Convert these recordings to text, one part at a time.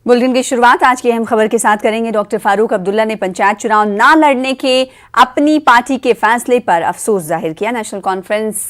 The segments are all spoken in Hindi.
बुलेटिन की शुरुआत आज की अहम खबर के साथ करेंगे। डॉक्टर फारूक अब्दुल्ला ने पंचायत चुनाव ना लड़ने के अपनी पार्टी के फैसले पर अफसोस जाहिर किया। नेशनल कॉन्फ्रेंस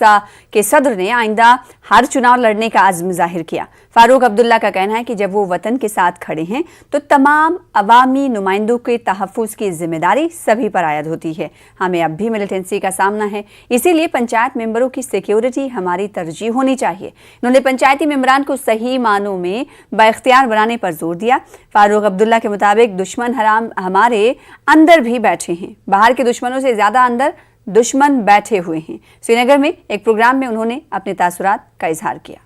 के सदर ने आइंदा हर चुनाव लड़ने का अज़्म जाहिर किया। फारूक अब्दुल्ला का कहना है कि जब वो वतन के साथ खड़े हैं तो तमाम अवामी नुमाइंदों के तहफ़्फ़ुज़ की जिम्मेदारी सभी पर आयद होती है। हमें अब भी मिलिटेंसी का सामना है, इसीलिए पंचायत मेंबरों की सिक्योरिटी हमारी तरजीह होनी चाहिए। उन्होंने पंचायती मेंबरान को सही मानों में बाइख्तियार बनाने पर जोर दिया। फारूक अब्दुल्ला के मुताबिक दुश्मन हमारे अंदर भी बैठे हैं, बाहर के दुश्मनों से ज्यादा अंदर दुश्मन बैठे हुए हैं। श्रीनगर में एक प्रोग्राम में उन्होंने अपने तासुरात का इजहार किया।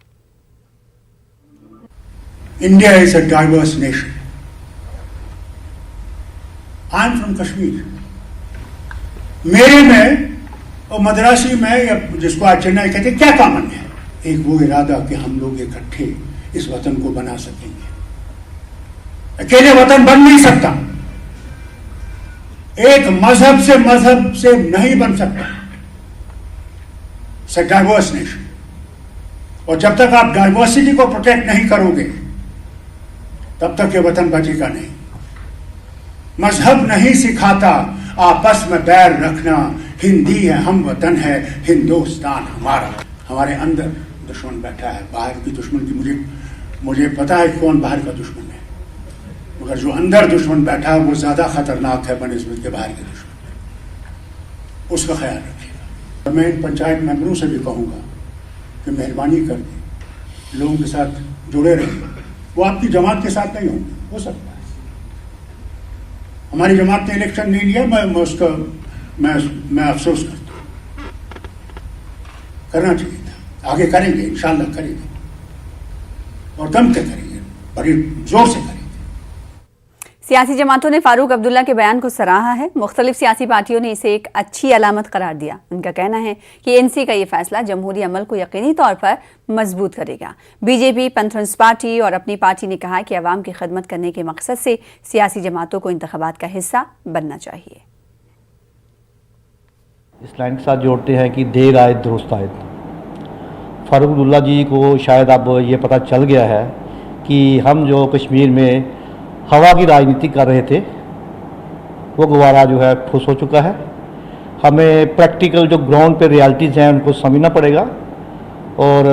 India is a diverse nation. I am from Kashmir. मेरे में और मद्रासी में या जिसको आज चेन्नई कहते क्या कॉमन है? एक वो इरादा कि हम लोग इकट्ठे इस वतन को बना सकेंगे। अकेले वतन बन नहीं सकता, एक मजहब से नहीं बन सकता। इट्स अ डाइवर्स नेशन, और जब तक आप डाइवर्सिटी को प्रोटेक्ट नहीं करोगे तब तक ये वतन बचेगा नहीं। मजहब नहीं सिखाता आपस में बैर रखना। हिंदी है, हम वतन है, हिंदुस्तान हमारा। हमारे अंदर दुश्मन बैठा है, बाहर की दुश्मन की मुझे पता है कौन बाहर का दुश्मन है, मगर जो अंदर दुश्मन बैठा है वो ज्यादा खतरनाक है बनिस्बत के बाहर के दुश्मन। उसका ख्याल रखिएगा। मैं इन पंचायत मेंबरों से भी कहूँगा कि मेहरबानी करके लोगों के साथ जुड़े रहिए। वो आपकी जमात के साथ नहीं होंगे, हो सकता है। हमारी जमात ने इलेक्शन नहीं लिया, मैं अफसोस करता हूँ। करना चाहिए था, आगे करेंगे, इंशाल्लाह करेंगे और दम के करेंगे, बड़ी जोर से करेंगे। सियासी जमातों ने फारूक अब्दुल्ला के बयान को सराहा है। मुख्तलिफ सियासी पार्टियों ने इसे एक अच्छी अलामत करार दिया। उनका कहना है कि एनसी का ये फैसला जमहूरी अमल को यकीनी तौर पर मजबूत करेगा। बीजेपी, पंथरंस पार्टी और अपनी पार्टी ने कहा कि अवाम की खिदमत करने के मकसद से सियासी जमातों को इंतखाबात का हिस्सा बनना चाहिए। इस लाइन के साथ जोड़ते हैं कि देर आए दुरुस्त आए। फारूक अब्दुल्ला जी को शायद अब ये पता चल गया है कि हम जो कश्मीर में हवा की राजनीति कर रहे थे वो गुब्बारा जो है ठुस हो चुका है। हमें प्रैक्टिकल जो ग्राउंड पे रियलिटीज़ हैं उनको समझना पड़ेगा और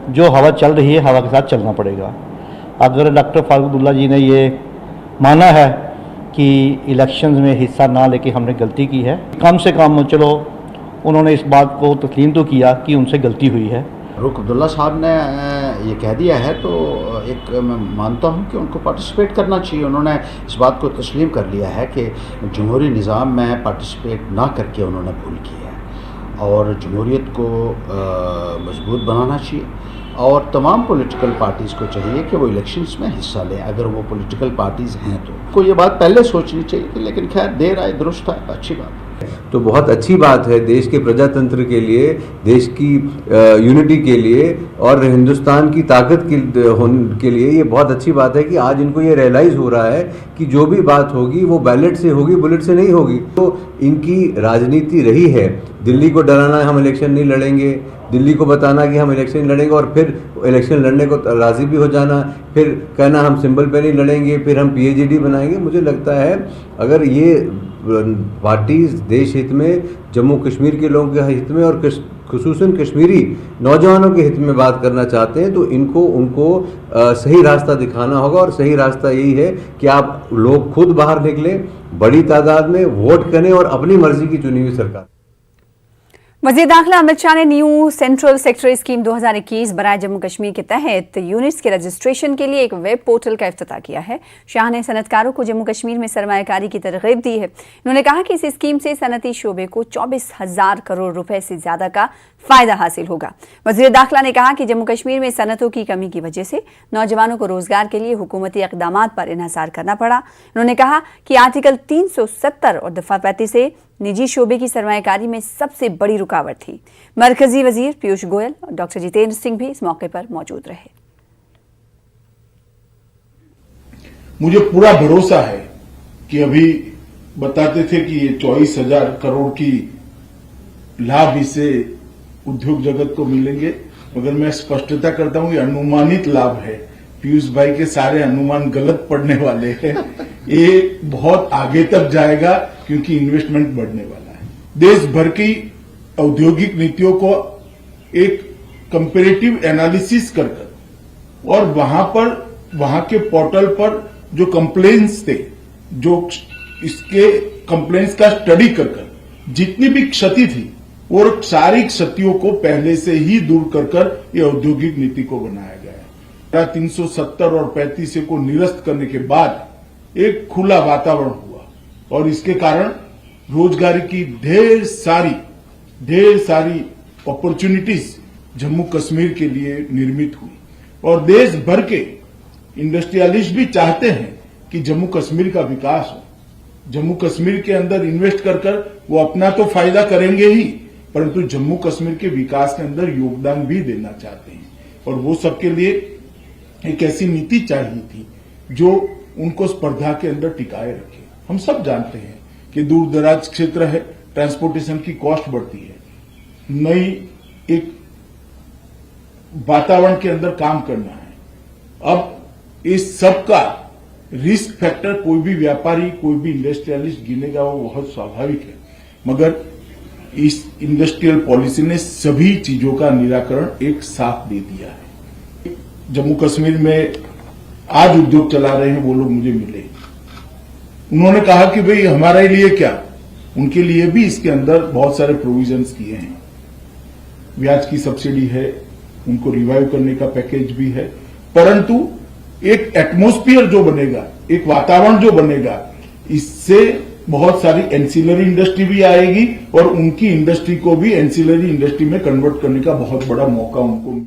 जो हवा चल रही है हवा के साथ चलना पड़ेगा। अगर डॉक्टर फारूक अब्दुल्ला जी ने ये माना है कि इलेक्शंस में हिस्सा ना लेके हमने गलती की है, कम से कम चलो उन्होंने इस बात को तस्लीम तो किया कि उनसे गलती हुई है। फारूक अब्दुल्ला साहब ने ये कह दिया है तो एक मैं मानता हूँ कि उनको पार्टिसिपेट करना चाहिए। उन्होंने इस बात को तस्लीम कर लिया है कि जमहूरी निज़ाम में पार्टिसिपेट ना करके उन्होंने भूल की है और जमहूरियत को मजबूत बनाना चाहिए। और तमाम पॉलिटिकल पार्टीज़ को चाहिए कि वो इलेक्शंस में हिस्सा लें, अगर वो पॉलिटिकल पार्टीज़ हैं तो ये बात पहले सोचनी चाहिए थी, लेकिन खैर देर आए दुरुस्त आए, अच्छी बात है। तो बहुत अच्छी बात है देश के प्रजातंत्र के लिए, देश की यूनिटी के लिए और हिंदुस्तान की ताकत के लिए ये बहुत अच्छी बात है कि आज इनको ये रियलाइज़ हो रहा है कि जो भी बात होगी वो बैलेट से होगी, बुलेट से नहीं होगी। तो इनकी राजनीति रही है दिल्ली को डराना, हम इलेक्शन नहीं लड़ेंगे, दिल्ली को बताना कि हम इलेक्शन लड़ेंगे और फिर इलेक्शन लड़ने को राज़ी भी हो जाना, फिर कहना हम सिंबल पे नहीं लड़ेंगे, फिर हम PAGD बनाएंगे। मुझे लगता है अगर ये पार्टीज देश हित में, जम्मू कश्मीर के लोगों के हित में और खुसूसन कश्मीरी नौजवानों के हित में बात करना चाहते हैं तो उनको सही रास्ता दिखाना होगा। और सही रास्ता यही है कि आप लोग खुद बाहर निकलें, बड़ी तादाद में वोट करें और अपनी मर्जी की चुनी हुई सरकार। वज़ीर दाखिला अमित शाह ने न्यू सेंट्रल सेक्टर स्कीम 2021 बराए जम्मू कश्मीर के तहत यूनिट्स के रजिस्ट्रेशन के लिए एक वेब पोर्टल का इफ्तिताह किया है। शाह ने सनतकारों को जम्मू कश्मीर में सरमायाकारी की तरगीब दी है। उन्होंने कहा कि इस स्कीम से सनती शोबे को 24,000 करोड़ रुपए से ज्यादा का फायदा हासिल होगा। वज़ीर दाखिला ने कहा कि जम्मू कश्मीर में सनतों की कमी की वजह से नौजवानों को रोजगार के लिए हुकूमती इक़दामात पर इन्हिसार करना पड़ा। उन्होंने कहा कि आर्टिकल 370 और दफ़ा 35 से निजी शोबे की सरमायाकारी में सबसे बड़ी रुकावट थी। मरकजी वजीर पीयूष गोयल और डॉक्टर जितेंद्र सिंह भी इस मौके पर मौजूद रहे। मुझे पूरा भरोसा है कि अभी बताते थे कि ये 24,000 करोड़ की लाभ इससे उद्योग जगत को मिलेंगे, मगर मैं स्पष्टता करता हूं ये अनुमानित लाभ है। पीयूष भाई के सारे अनुमान गलत पड़ने वाले हैं। ये बहुत आगे तक जाएगा क्योंकि इन्वेस्टमेंट बढ़ने वाला है। देश भर की औद्योगिक नीतियों को एक कंपैरेटिव एनालिसिस कर और वहां के पोर्टल पर जो कंप्लेंट्स थे, जो इसके कंप्लेंट्स का स्टडी कर जितनी भी क्षति थी और सारी क्षतियों को पहले से ही दूर कर ये औद्योगिक नीति को बनाया गया है। 370 और 35 को निरस्त करने के बाद एक खुला वातावरण हुआ और इसके कारण रोजगारी की ढेर सारी अपॉर्चुनिटीज जम्मू कश्मीर के लिए निर्मित हुई और देश भर के इंडस्ट्रियलिस्ट भी चाहते हैं कि जम्मू कश्मीर का विकास हो। जम्मू कश्मीर के अंदर इन्वेस्ट कर वो अपना तो फायदा करेंगे ही, परंतु जम्मू कश्मीर के विकास के अंदर योगदान भी देना चाहते हैं और वो सबके लिए एक ऐसी नीति चाहिए थी जो उनको स्पर्धा के अंदर टिकाए रखे। हम सब जानते हैं कि दूर दराज क्षेत्र है, ट्रांसपोर्टेशन की कॉस्ट बढ़ती है, नई एक वातावरण के अंदर काम करना है। अब इस सब का रिस्क फैक्टर कोई भी व्यापारी, कोई भी इंडस्ट्रियलिस्ट गिनेगा, वो बहुत स्वाभाविक है, मगर इस इंडस्ट्रियल पॉलिसी ने सभी चीजों का निराकरण एक साथ दे दिया है। जम्मू कश्मीर में आज उद्योग चला रहे हैं वो लोग मुझे मिले, उन्होंने कहा कि भाई हमारे लिए क्या, उनके लिए भी इसके अंदर बहुत सारे प्रोविजंस किए हैं। ब्याज की सब्सिडी है, उनको रिवाइव करने का पैकेज भी है, परंतु एक एटमॉस्फेयर जो बनेगा, एक वातावरण जो बनेगा, इससे बहुत सारी एंसिलरी इंडस्ट्री भी आएगी और उनकी इंडस्ट्री को भी एंसिलरी इंडस्ट्री में कन्वर्ट करने का बहुत बड़ा मौका उनको।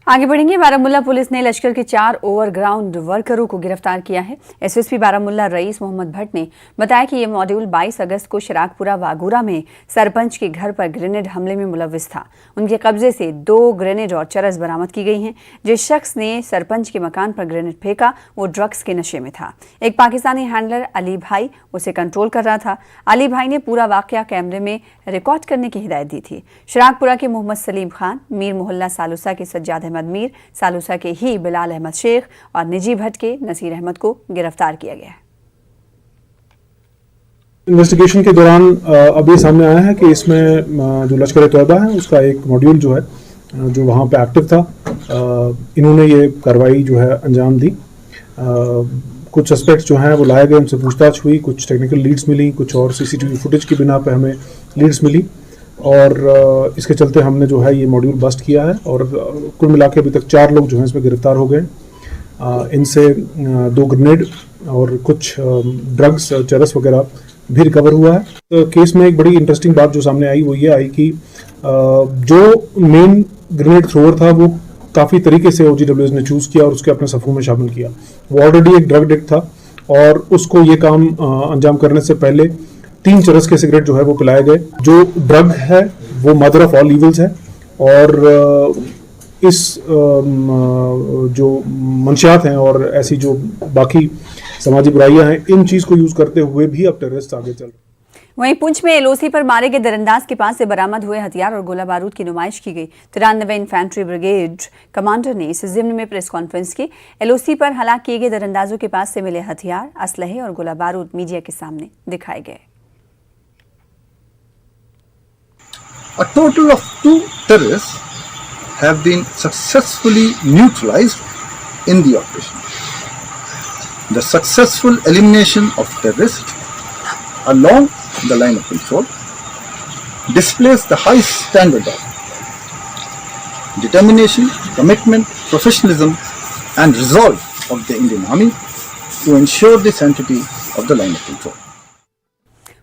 आगे बढ़ेंगे। बारामुल्ला पुलिस ने लश्कर के 4 ओवरग्राउंड वर्करों को गिरफ्तार किया है। एसएसपी बारामुल्ला रईस मोहम्मद भट्ट ने बताया कि यह मॉड्यूल 22 अगस्त को शराकपुरा वागूरा में सरपंच के घर पर ग्रेनेड हमले में मुलविस था। उनके कब्जे से 2 ग्रेनेड और चरस बरामद की गई हैं। जिस शख्स ने सरपंच के मकान पर ग्रेनेड फेंका वो ड्रग्स के नशे में था। एक पाकिस्तानी हैंडलर अली भाई उसे कंट्रोल कर रहा था। अली भाई ने पूरा वाकया कैमरे में रिकॉर्ड करने की हिदायत दी थी। शराकपुरा के मोहम्मद सलीम खान, मीर मोहल्ला सालुसा के सज्जाद अहमद मीर, सालुसा के ही बिलाल अहमद शेख और निजी भट्ट के नसीर अहमद को गिरफ्तार किया गया है। इन्वेस्टिगेशन के दौरान अब ये सामने आया है कि इसमें जो लश्कर तौयबा है उसका एक मॉड्यूल जो है जो वहाँ पे एक्टिव था, इन्होंने ये कार्रवाई जो है अंजाम दी। कुछ सस्पेक्ट्स जो हैं वो लाए गए, उनसे पूछताछ हुई, कुछ टेक्निकल लीड्स मिली, कुछ और सीसीटीवी फुटेज की बिना पे हमें लीड्स मिली और इसके चलते हमने जो है ये मॉड्यूल बस्ट किया है और कुल मिला के अभी तक 4 लोग जो हैं इसमें गिरफ्तार हो गए। इनसे 2 ग्रेनेड और कुछ ड्रग्स, चरस वगैरह भी रिकवर हुआ है। तो केस में एक बड़ी इंटरेस्टिंग बात जो सामने आई वो ये आई कि जो मेन ग्रेनेड थ्रोअर था वो काफ़ी तरीके से OGWS ने चूज़ किया और उसके अपने सफ़ों में शामिल किया। वो ऑलरेडी एक ड्रग एडिक्ट था और उसको ये काम अंजाम करने से पहले 3 चरस के सिगरेट जो है वो पिलाए गए। जो ड्रग है वो मदर ऑफ ऑल इविल्स है और इस जो मंशियात हैं और ऐसी जो बाकी समाजी बुराइयां हैं, इन चीज़ को यूज़ करते हुए भी अब टेररिस्ट आगे चल रहे हैं। वहीं पुंछ में LOC पर मारे गए दरअंदाज के पास से बरामद हुए हथियार और गोला बारूद की नुमाइश की गई। 93 इन्फेंट्री ब्रिगेड कमांडर ने इस जिम्न में प्रेस कॉन्फ्रेंस की। LOC पर हलाक किए गए दरअंदाजों के पास से मिले हथियार, असलहे और गोला बारूद मीडिया के सामने दिखाए गए। A total of 2 terrorists have been successfully neutralized in the operation. The successful elimination of terrorists along the line of control displays the high standard of determination, commitment, professionalism and resolve of the Indian Army to ensure the sanctity of the line of control.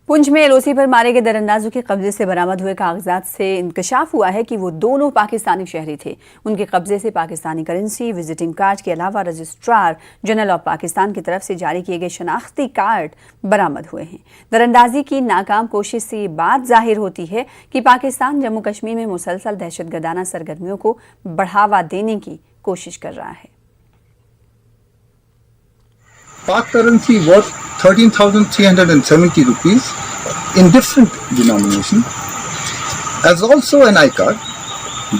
Poonch में LOC पर मारे गए दरअंदाजों के कब्जे से बरामद हुए कागजात से इंकशाफ हुआ है कि वो दोनों पाकिस्तानी शहरी थे। उनके कब्जे से पाकिस्तानी करेंसी, विजिटिंग कार्ड के अलावा रजिस्ट्रार जनरल ऑफ पाकिस्तान की तरफ से जारी किए गए शनाख्ती कार्ड बरामद हुए हैं। दरअंदाजी की नाकाम कोशिश से ये बात जाहिर होती है कि पाकिस्तान जम्मू कश्मीर में मुसलसल दहशतगर्दाना सरगर्मियों को बढ़ावा देने की कोशिश कर रहा है। Pak currency worth 13,370 rupees in different denomination, as also an iCard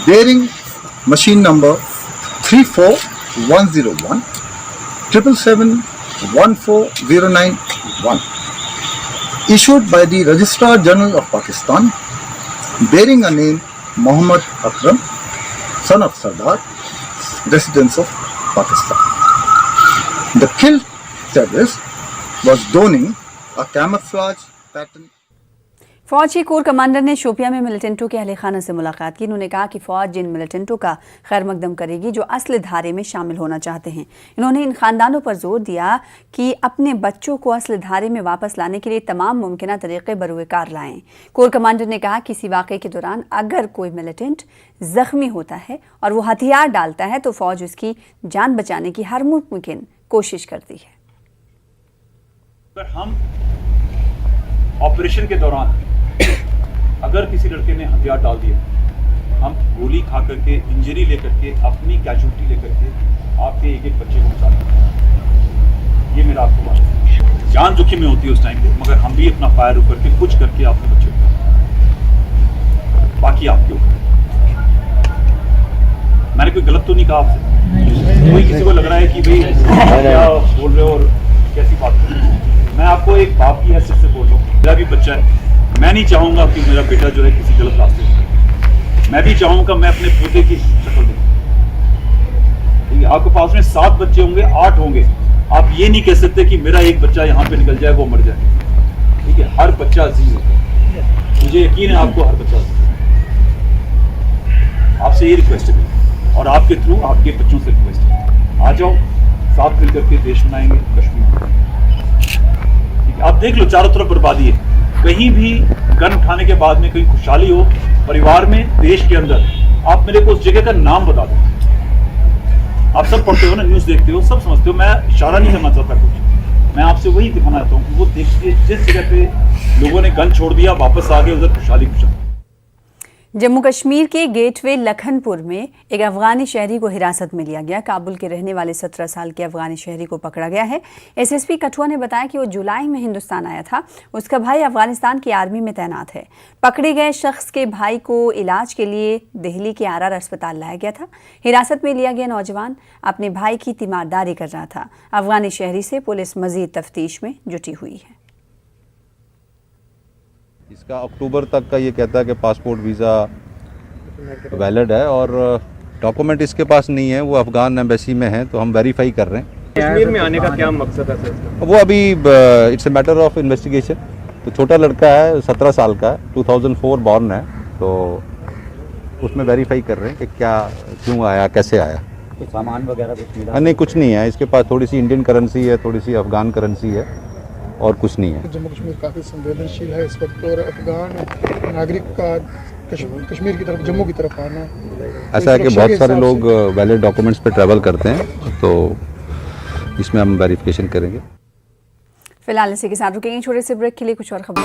bearing machine number 34 101 777 14091 issued by the Registrar General of Pakistan bearing a name Muhammad Akram, son of Sardar, residents of Pakistan. The killed terrorist was donning a camouflage pattern. फौज के कोर कमांडर ने शोपिया में मिलिटेंटों के अहले खाना से मुलाकात की। उन्होंने कहा कि फौज जिन मिलिटेंटों का खैर मकदम करेगी जो असली धारे में शामिल होना चाहते हैं। इन्होंने इन खानदानों पर जोर दिया कि अपने बच्चों को असली धारे में वापस लाने के लिए तमाम मुमकिन तरीके बरूएकार लाएं। कोर कमांडर ने कहा किसी वाक़े के दौरान अगर कोई मिलिटेंट जख्मी होता है और वो हथियार डालता है तो फौज उसकी जान बचाने की हर मुमकिन कोशिश करती है। अगर हम ऑपरेशन के दौरान अगर किसी लड़के ने हथियार डाल दिया, हम गोली खा करके इंजरी लेकर के अपनी कैजुअल्टी लेकर के आपके एक एक बच्चे को बचाते हैं। ये मेरा आपको बात है। जान जोखिम में होती है उस टाइम पे, मगर हम भी अपना फायर ऊपर के कुछ करके अपने बच्चे को, बाकी आपके ऊपर। मैंने कोई गलत तो नहीं कहा आपसे? कोई किसी को लग रहा है कि भाई क्या बोल रहे हो और कैसी बात कर रहे हो? मैं आपको एक बाप की हैसियत से बोल रहा हूँ। मेरा भी बच्चा है, मैं नहीं चाहूंगा कि मेरा बेटा जो है किसी गलत रास्ते से। मैं भी चाहूंगा मैं अपने पोते की शक्ल दूं। ठीक है, आपके पास में 7 बच्चे होंगे, 8 होंगे, आप ये नहीं कह सकते कि मेरा एक बच्चा यहाँ पे निकल जाए वो मर जाए। ठीक है, हर बच्चा अजीज है, मुझे यकीन है आपको हर बच्चा अजीज है। आपसे ये रिक्वेस्ट है और आपके थ्रू आपके बच्चों से रिक्वेस्ट है, आ जाओ साथ मिलकर के देश बनाएंगे कश्मीर। आप देख लो चारों तरफ बर्बादी है। कहीं भी गन उठाने के बाद में कहीं खुशहाली हो परिवार में, देश के अंदर, आप मेरे को उस जगह का नाम बता दो। आप सब पढ़ते हो ना, न्यूज़ देखते हो, सब समझते हो। मैं इशारा नहीं करना चाहता कुछ, मैं आपसे वही दिखाना चाहता हूँ कि वो देखिए जिस जगह पे लोगों ने गन छोड़ दिया, वापस आ गए, उधर खुशहाली खुशहाली। जम्मू कश्मीर के गेटवे लखनपुर में एक अफगानी शहरी को हिरासत में लिया गया। काबुल के रहने वाले 17 साल के अफगानी शहरी को पकड़ा गया है। एसएसपी कठुआ ने बताया कि वो जुलाई में हिंदुस्तान आया था। उसका भाई अफगानिस्तान की आर्मी में तैनात है। पकड़े गए शख्स के भाई को इलाज के लिए दिल्ली के आरआर अस्पताल लाया गया था। हिरासत में लिया गया नौजवान अपने भाई की तीमारदारी कर रहा था। अफगानी शहरी से पुलिस मजीद तफ्तीश में जुटी हुई है। इसका अक्टूबर तक का ये कहता है कि पासपोर्ट वीज़ा वैलिड है और डॉक्यूमेंट इसके पास नहीं है। वो अफ़गान एम्बेसी में है, तो हम वेरीफाई कर रहे हैं। कश्मीर में आने का क्या मकसद है सर? वो अभी it's a matter of investigation. तो छोटा लड़का है, 17 साल का है, 2004 बॉर्न है, तो उसमें वेरीफाई कर रहे हैं कि क्या क्यों आया, कैसे आया। कुछ सामान वगैरह कुछ मिला? नहीं, कुछ नहीं है इसके पास। थोड़ी सी इंडियन करेंसी है, थोड़ी सी अफ़गान करेंसी है और कुछ नहीं है। जम्मू कश्मीर काफ़ी संवेदनशील है इस वक्त और अफगान नागरिक का कश्मीर की तरफ, जम्मू की तरफ आना, ऐसा है कि बहुत सारे लोग वैलिड डॉक्यूमेंट्स पे ट्रैवल करते हैं, तो इसमें हम वेरिफिकेशन करेंगे। फिलहाल इसी के साथ रुकेंगे छोटे से ब्रेक के लिए। कुछ और खबर।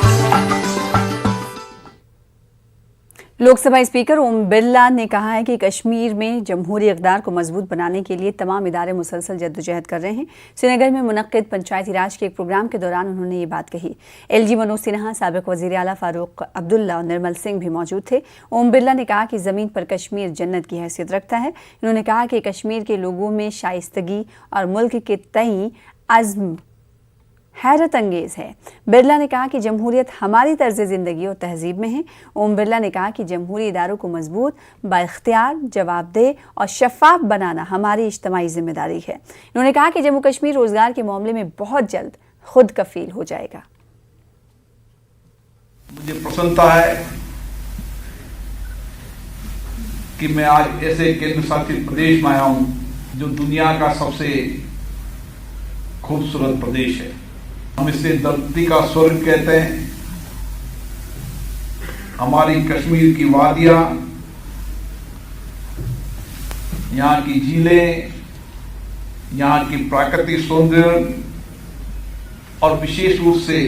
लोकसभा स्पीकर ओम बिरला ने कहा है कि कश्मीर में जमहूरी इक़्तिदार को मजबूत बनाने के लिए तमाम इदारे मुसलसल जद्दोजहद कर रहे हैं। श्रीनगर में मुनक्किद पंचायती राज के एक प्रोग्राम के दौरान उन्होंने ये बात कही। एलजी मनोज सिन्हा, साबिक़ वज़ीर आला फारूक अब्दुल्ला और निर्मल सिंह भी मौजूद थे। ओम बिरला ने कहा कि ज़मीन पर कश्मीर जन्नत की हैसियत रखता है। उन्होंने कहा कि कश्मीर के लोगों में शाइस्तगी और मुल्क के तई अज़्म हैरत अंगेज है। बिरला ने कहा कि जमहूरियत हमारी तर्ज ज़िंदगी और तहजीब में है। ओम बिरला ने कहा कि जमहूरी इदारों को मजबूत, बाइख्तियार, जवाबदेह और शफाफ बनाना हमारी इज्तिमाई जिम्मेदारी है। उन्होंने कहा कि जम्मू कश्मीर रोजगार के मामले में बहुत जल्द खुद कफील हो जाएगा। मुझे प्रसन्नता है कि मैं आज ऐसे केंद्र शासित प्रदेश में आया हूं जो दुनिया का सबसे खूबसूरत प्रदेश है। हम इसे धरती का स्वर्ग कहते हैं। हमारी कश्मीर की वादियां, यहाँ की झीलें, यहाँ की प्राकृतिक सौंदर्य और विशेष रूप से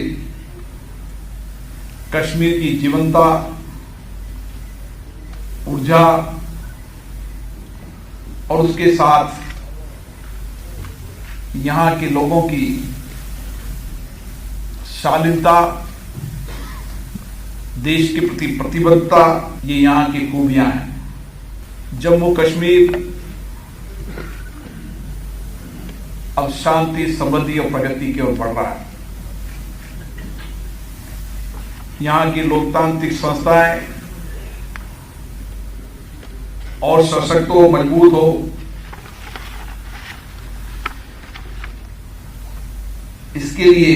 कश्मीर की जीवंतता, ऊर्जा और उसके साथ यहाँ के लोगों की शालीनता, देश के प्रति प्रतिबद्धता, ये यहाँ की खूबियां हैं। जम्मू कश्मीर अब शांति, समृद्धि और प्रगति की ओर बढ़ रहा है। यहाँ की लोकतांत्रिक संस्थाएं और सशक्त हो, मजबूत हो, इसके लिए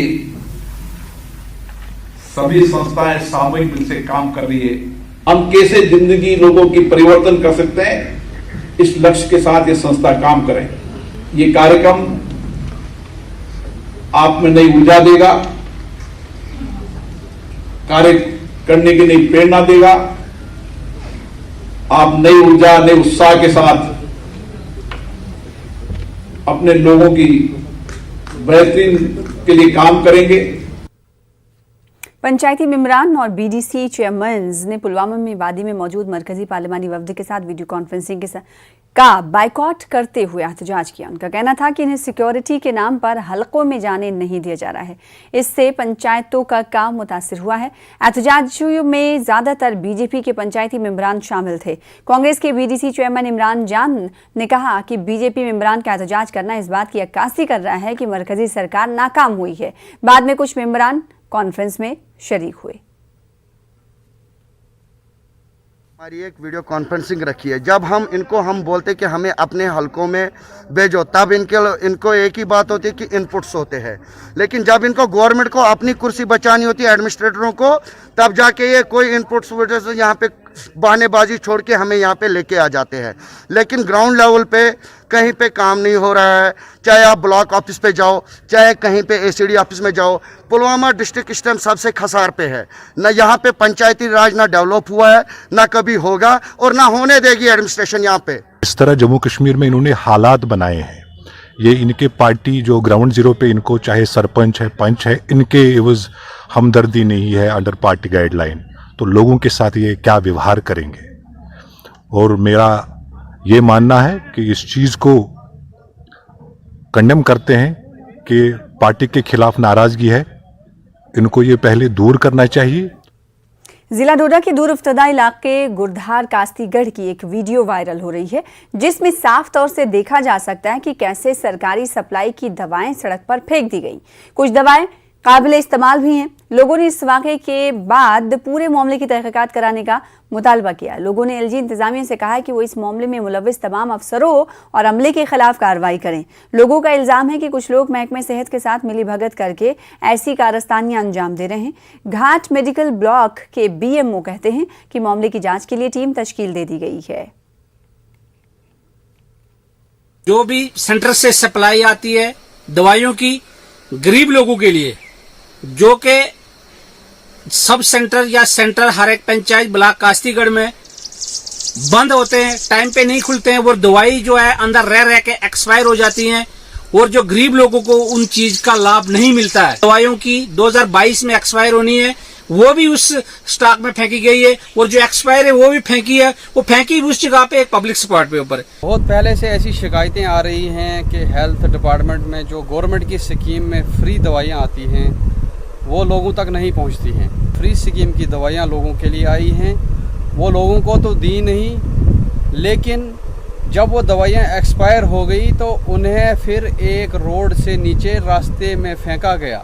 सभी संस्थाएं सामूहिक मिल से काम कर रही है। हम कैसे जिंदगी लोगों की परिवर्तन कर सकते हैं, इस लक्ष्य के साथ ये संस्था काम करें। ये कार्यक्रम आप में नई ऊर्जा देगा, कार्य करने की नई प्रेरणा देगा। आप नई ऊर्जा, नए उत्साह के साथ अपने लोगों की बेहतरीन के लिए काम करेंगे। पंचायती मेंबरान और बीडीसी चेयरमैन ने पुलवामा में वादी में मौजूद मरकजी पार्लिमानी वफ्द के साथ वीडियो कॉन्फ्रेंसिंग का बाइकआउट करते हुए एहतजाज किया। उनका कहना था कि इन्हें सिक्योरिटी के नाम पर हलकों में जाने नहीं दिया जा रहा है। इससे पंचायतों का काम मुतासिर हुआ है। एहतजाजियों में ज्यादातर बीजेपी के पंचायती मेंबरान शामिल थे। कांग्रेस के बीडीसी चेयरमैन इमरान जान ने कहा कि बीजेपी मेंबरान का एहतजाज करना इस बात की अक्कासी कर रहा है कि मरकजी सरकार नाकाम हुई है। बाद में कुछ मेंबरान कॉन्फ्रेंस में शरीक हुए। हमारी एक वीडियो कॉन्फ्रेंसिंग रखी है। जब हम बोलते कि हमें अपने हलकों में भेजो, तब इनको एक ही बात होती है कि इनपुट्स होते हैं। लेकिन जब इनको गवर्नमेंट को अपनी कुर्सी बचानी होती है, एडमिनिस्ट्रेटरों को, तब जाके ये कोई इनपुट्स वजह से यहाँ पे बहानेबाजी छोड़ के हमें यहाँ पे लेके आ जाते हैं। लेकिन ग्राउंड लेवल पे कहीं पे काम नहीं हो रहा है। चाहे आप ब्लॉक ऑफिस पे जाओ, चाहे कहीं पे एसीडी ऑफिस में जाओ, पुलवामा डिस्ट्रिक्ट इस टाइम सबसे खसार पे है। न यहाँ पे पंचायती राज ना डेवलप हुआ है, ना कभी होगा और ना होने देगी एडमिनिस्ट्रेशन यहाँ पे। इस तरह जम्मू कश्मीर में इन्होंने हालात बनाए हैं। ये इनके पार्टी जो ग्राउंड जीरो पे इनको चाहे सरपंच है, पंच है, इनके एवज हमदर्दी नहीं है अंडर पार्टी गाइडलाइन, तो लोगों के साथ ये क्या व्यवहार करेंगे। और मेरा ये मानना है कि इस चीज़ को कंडेम करते हैं कि पार्टी के खिलाफ नाराजगी है, इनको ये पहले दूर करना चाहिए। जिला डोडा के दूर इफ्तदा इलाके गुरधार कास्तीगढ़ की एक वीडियो वायरल हो रही है, जिसमें साफ तौर से देखा जा सकता है कि कैसे सरकारी सप्लाई की दवाएं सड़क पर फेंक दी गई। कुछ दवाएं काबिले इस्तेमाल भी हैं। लोगों ने इस वाक़े के बाद पूरे मामले की तहकीकात कराने का मुतालबा किया। लोगों ने एलजी इंतजामिया से कहा है कि वो इस मामले में मुलविस तमाम अफसरों और अमले के खिलाफ कार्रवाई करें। लोगों का इल्जाम है कि कुछ लोग महकमे सेहत के साथ मिलीभगत करके ऐसी कारस्तानियां अंजाम दे रहे हैं। घाट मेडिकल ब्लॉक के बीएमओ कहते हैं कि मामले की जांच के लिए टीम तश्कील दे दी गई है। जो भी सेंटर से सप्लाई आती है दवाइयों की गरीब लोगों के लिए, जो के सब सेंटर या सेंटर हर एक पंचायत ब्लॉक कास्तीगढ़ में बंद होते हैं, टाइम पे नहीं खुलते हैं, वो दवाई जो है अंदर रह के एक्सपायर हो जाती हैं और जो गरीब लोगों को उन चीज का लाभ नहीं मिलता है। दवाइयों की 2022 में एक्सपायर होनी है, वो भी उस स्टॉक में फेंकी गई है और जो एक्सपायर है वो भी फेंकी है, वो फेंकी उस जगह पे एक पब्लिक स्पॉट पे ऊपर। बहुत पहले से ऐसी शिकायतें आ रही हैं कि हेल्थ डिपार्टमेंट में जो गवर्नमेंट की स्कीम में फ्री दवाइयाँ आती हैं वो लोगों तक नहीं पहुंचती हैं। फ्री स्कीम की दवाइयां लोगों के लिए आई हैं, वो लोगों को तो दी नहीं, लेकिन जब वो दवाइयां एक्सपायर हो गई तो उन्हें फिर एक रोड से नीचे रास्ते में फेंका गया,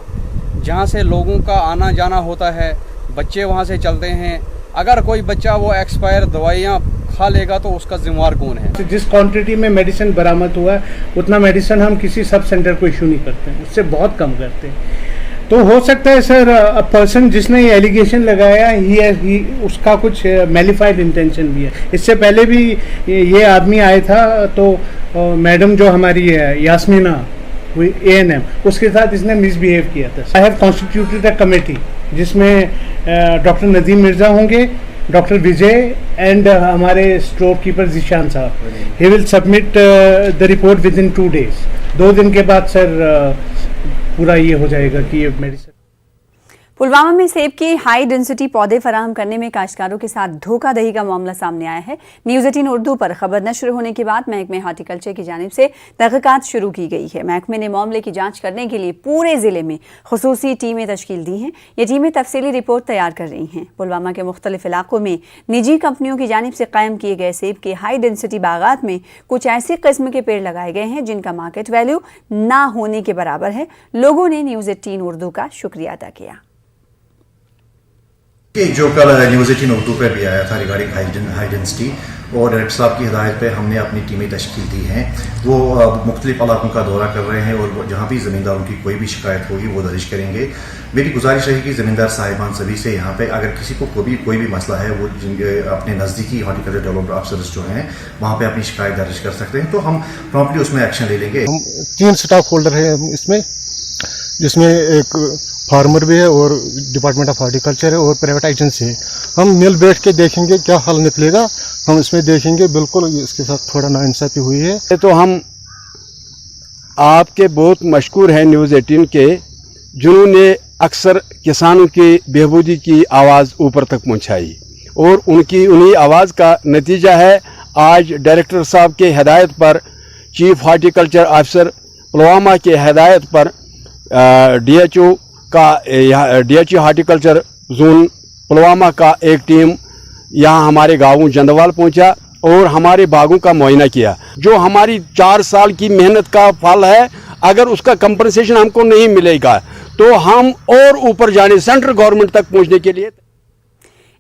जहां से लोगों का आना जाना होता है, बच्चे वहां से चलते हैं। अगर कोई बच्चा वो एक्सपायर दवाइयां खा लेगा तो उसका जिम्मेवार कौन है। जिस क्वांटिटी में मेडिसिन बरामद हुआ है उतना मेडिसिन हम किसी सब सेंटर को इशू नहीं करते हैं, उससे बहुत कम करते हैं। तो हो सकता है सर पर्सन जिसने ये एलिगेशन लगाया ही उसका कुछ मैलिफाइड इंटेंशन भी है। इससे पहले भी ये आदमी आया था तो मैडम जो हमारी है यास्मीना ANM, उसके साथ इसने मिसबिहेव किया था। I have constituted a committee जिसमें डॉक्टर नदीम मिर्जा होंगे, डॉक्टर विजय एंड हमारे स्टोर कीपर जिशान साहब। He will submit the report with in 2 days। 2 दिन के बाद सर पूरा ये हो जाएगा कि ये मेडिसिन। पुलवामा में सेब के हाई डेंसिटी पौधे फराहम करने में काश्तकारों के साथ धोखाधड़ी का मामला सामने आया है। न्यूज़ 18 उर्दू पर खबर नश्र होने के बाद महकमे हार्टिकल्चर की जानिब से तहकीकात शुरू की गई है। महकमे ने मामले की जांच करने के लिए पूरे जिले में खुसूसी टीमें तश्कील दी हैं। ये टीमें तफसीली रिपोर्ट तैयार कर रही हैं। पुलवामा के मुख्तलिफ इलाकों में निजी कंपनियों की जानिब से कायम किए गए सेब के हाई डेंसिटी बागात में कुछ ऐसी किस्म के पेड़ लगाए गए हैं जिनका मार्केट वैल्यू ना होने के बराबर है। लोगों ने न्यूज़ 18 उर्दू का शुक्रिया अदा किया। कि जो कल न्यूज़ 18 उर्दू पर भी आया था रिगार्डिंग हाई डेंसिटी और डायरेक्टर साहब की हिदायत पे हमने अपनी टीमें तश्कील दी हैं। वो मुख्तलिफ इलाकों का दौरा कर रहे हैं और जहाँ भी ज़मींदारों की कोई भी शिकायत होगी वो दर्ज करेंगे। मेरी गुजारिश रहेगी ज़मींदार साहिबान सभी से यहाँ पे अगर किसी को कोई भी मसला है वो अपने नज़दीकी हार्टिकल्चर डेवलपमेंट अफसर्स जो हैं वहाँ पे अपनी शिकायत दर्ज कर सकते हैं, तो हम प्रॉम्प्टली उसमें एक्शन ले लेंगे। हम 3 स्टाफ होल्डर हैं इसमें, जिसमें एक फार्मर भी है और डिपार्टमेंट ऑफ हार्टिकल्चर है और प्राइवेट एजेंसी है। हम मिल बैठ के देखेंगे क्या हल निकलेगा, हम इसमें देखेंगे। बिल्कुल इसके साथ थोड़ा नाइंसाफी हुई है। तो हम आपके बहुत मशकूर हैं न्यूज़ 18 के, जिन्होंने अक्सर किसानों की बेहबूदी की आवाज़ ऊपर तक पहुंचाई और उन्हीं आवाज़ का नतीजा है आज डायरेक्टर साहब के हिदायत पर, चीफ हार्टिकल्चर ऑफिसर पुलवामा के हिदायत पर DHO हार्टिकल्चर जोन पुलवामा का एक टीम यहाँ हमारे गाँव जंदवाल पहुँचा और हमारे बागों का मुआयना किया। जो हमारी 4 साल की मेहनत का फल है, अगर उसका कंपनसेशन हमको नहीं मिलेगा तो हम और ऊपर जाने सेंट्रल गवर्नमेंट तक पहुँचने के लिए।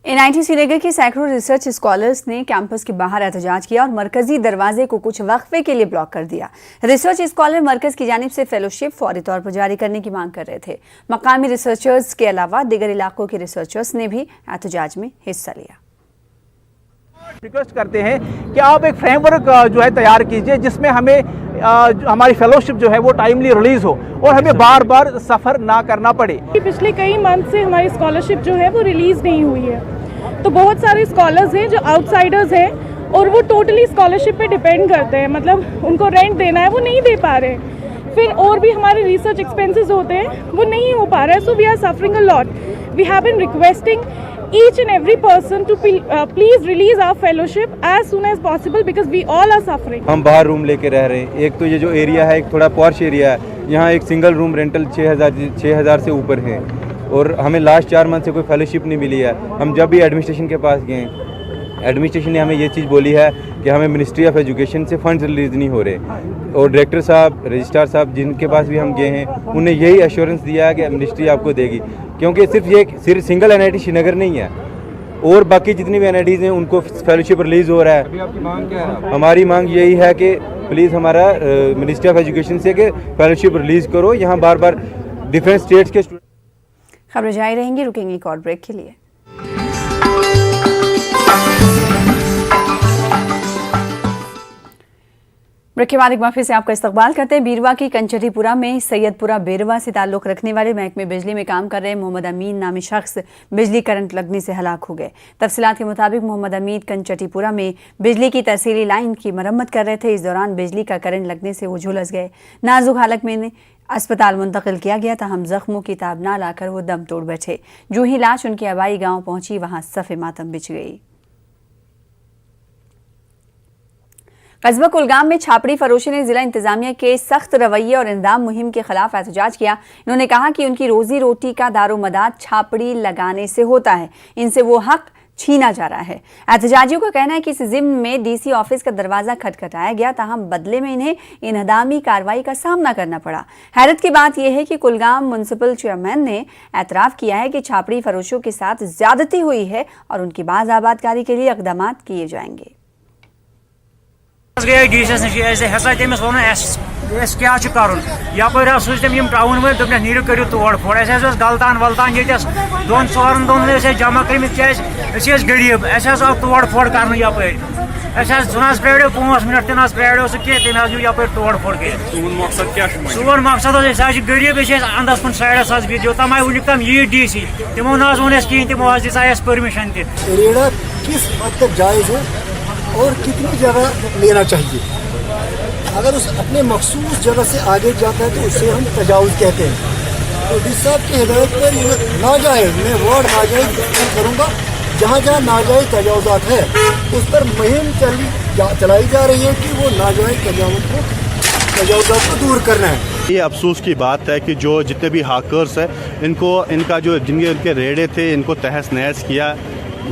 NIT श्रीनगर के सैकड़ों रिसर्च स्कॉलर्स ने कैंपस के बाहर एहतजाज किया और मरकजी दरवाजे को कुछ वक्फे के लिए ब्लॉक कर दिया। रिसर्च स्कॉलर मरकज की जानिब से फेलोशिप फौरी तौर पर जारी करने की मांग कर रहे थे। मकामी रिसर्चर्स के अलावा दीगर इलाकों के रिसर्चर्स ने भी एहतजाज में हिस्सा लिया। रिक्वेस्ट करते हैं कि आप एक फ्रेमवर्क जो है तैयार कीजिए जिसमें हमें हमारी फेलोशिप जो है वो टाइमली रिलीज हो और हमें बार बार सफ़र ना करना पड़े। पिछले कई मंथ से हमारी स्कॉलरशिप जो है वो रिलीज़ नहीं हुई है, तो बहुत सारे स्कॉलर्स हैं जो आउटसाइडर्स हैं और वो टोटली स्कॉलरशिप पे डिपेंड करते हैं, मतलब उनको रेंट देना है वो नहीं दे पा रहे। फिर और भी हमारे रिसर्च एक्सपेंसेस होते हैं वो नहीं हो पा रहा है। So we are suffering a lot. We have been requesting each and every person to please release our fellowship as soon as possible because we all are suffering. हम बाहर रूम लेके रह रहे हैं। एक तो ये जो एरिया है एक थोड़ा पॉश एरिया है, यहाँ एक सिंगल रूम रेंटल 6,000 से ऊपर है और हमें लास्ट 4 मंथ से कोई फेलोशिप नहीं मिली है। हम जब भी एडमिनिस्ट्रेशन के पास गए, एडमिनिस्ट्रेशन ने हमें ये चीज़ बोली है कि हमें मिनिस्ट्री ऑफ एजुकेशन से फंड्स रिलीज़ नहीं हो रहे और डायरेक्टर साहब, रजिस्ट्रार साहब जिनके पास भी हम गए हैं उन्हें यही एश्योरेंस दिया है कि मिनिस्ट्री आपको देगी, क्योंकि सिर्फ सिंगल NIT श्रीनगर नहीं है और बाकी जितनी भी NITs हैं उनको फेलोशिप रिलीज़ हो रहा है। अभी आपकी मांग क्या है? हमारी मांग यही है कि प्लीज़ हमारा मिनिस्ट्री ऑफ एजुकेशन से कि फेलोशिप रिलीज़ करो। यहाँ बार बार डिफरेंट स्टेट्स के खबरें जारी रहेंगी, रुकेंगे एक और ब्रेक के लिए। ब्रेक के बाद एक बार फिर से आपका इस्तकबाल करते हैं। बीरवा की कंचटीपुरा में सैयदपुरा बेरवा से ताल्लुक़ रखने वाले महकमे बिजली में काम कर रहे मोहम्मद अमीन नामी शख्स बिजली करंट लगने से हलाक हो गए। तफसीलात के मुताबिक मोहम्मद अमीन कंचटीपुरा में बिजली की तरसीली लाइन की मरम्मत कर रहे थे। इस दौरान बिजली का करंट लगने से वो झुलस गए। नाजुक हालत में अस्पताल मुंतकिल किया गया, ताहम जख्मों की ताब ना लाकर वो दम तोड़ बैठे। जो ही लाश उनके आबाई गाँव पहुंची वहां सफ़े मातम बिछ गई। कस्बा कुलगाम में छापड़ी फरोशी ने जिला इंतजामिया के सख्त रवैये और इंदाम मुहिम के खिलाफ एहतजाज किया। इन्होंने कहा कि उनकी रोजी रोटी का दारोमदार छापड़ी लगाने से होता है, इनसे वो हक छीना जा रहा है। एहतजाजियों का कहना है कि इस जिम्न में DC ऑफिस का दरवाजा खटखटाया गया, ताहम बदले में इन्हें इनहदामी कार्रवाई का सामना करना पड़ा। हैरत की बात यह है कि कुलगाम म्युनिसिपल चेयरमैन ने एतराफ़ किया है कि छापड़ी फरोशों के साथ ज्यादती हुई है और उनकी बाज आबादकारी के लिए इकदाम किए जाएंगे। गए डीसीएस नश हसा तमिस वो क्या कर यपर सूच तम टाउन वल दोपन नीर करो तोड़ फोड़ गलतान वलतान ये 2-4 दोन जमा कर गरीब आव तोड़ फोड़ कर यपर जुन पेड़ो 5 मिनट तिन पेड़ो सह कह तम यपर तोड़ फोड़ कर सोन मकसद गरीब अंदस कुन साइडस बिजो तम आय वुनिक तम यी DC तमो न वो कहें तमो दिस परमिशन किस हद तक जायज़ है और कितनी जगह लेना चाहिए। अगर उस अपने मखसूस जगह से आगे जाता है तो उसे हम तजावुज़ कहते हैं। तो डी साहब की हिदायत पर ये नाजायज, मैं वर्ड नाजायज करूँगा, जहाँ जहाँ नाजायज तजावज़ात है उस पर मुहिम चलाई जा रही है कि वो नाजायज तजावज़ात को दूर करना है। ये अफसोस की बात है कि जो जितने भी हाकर्स हैं इनका जो जिनके रेडे थे इनको तहस नहस किया,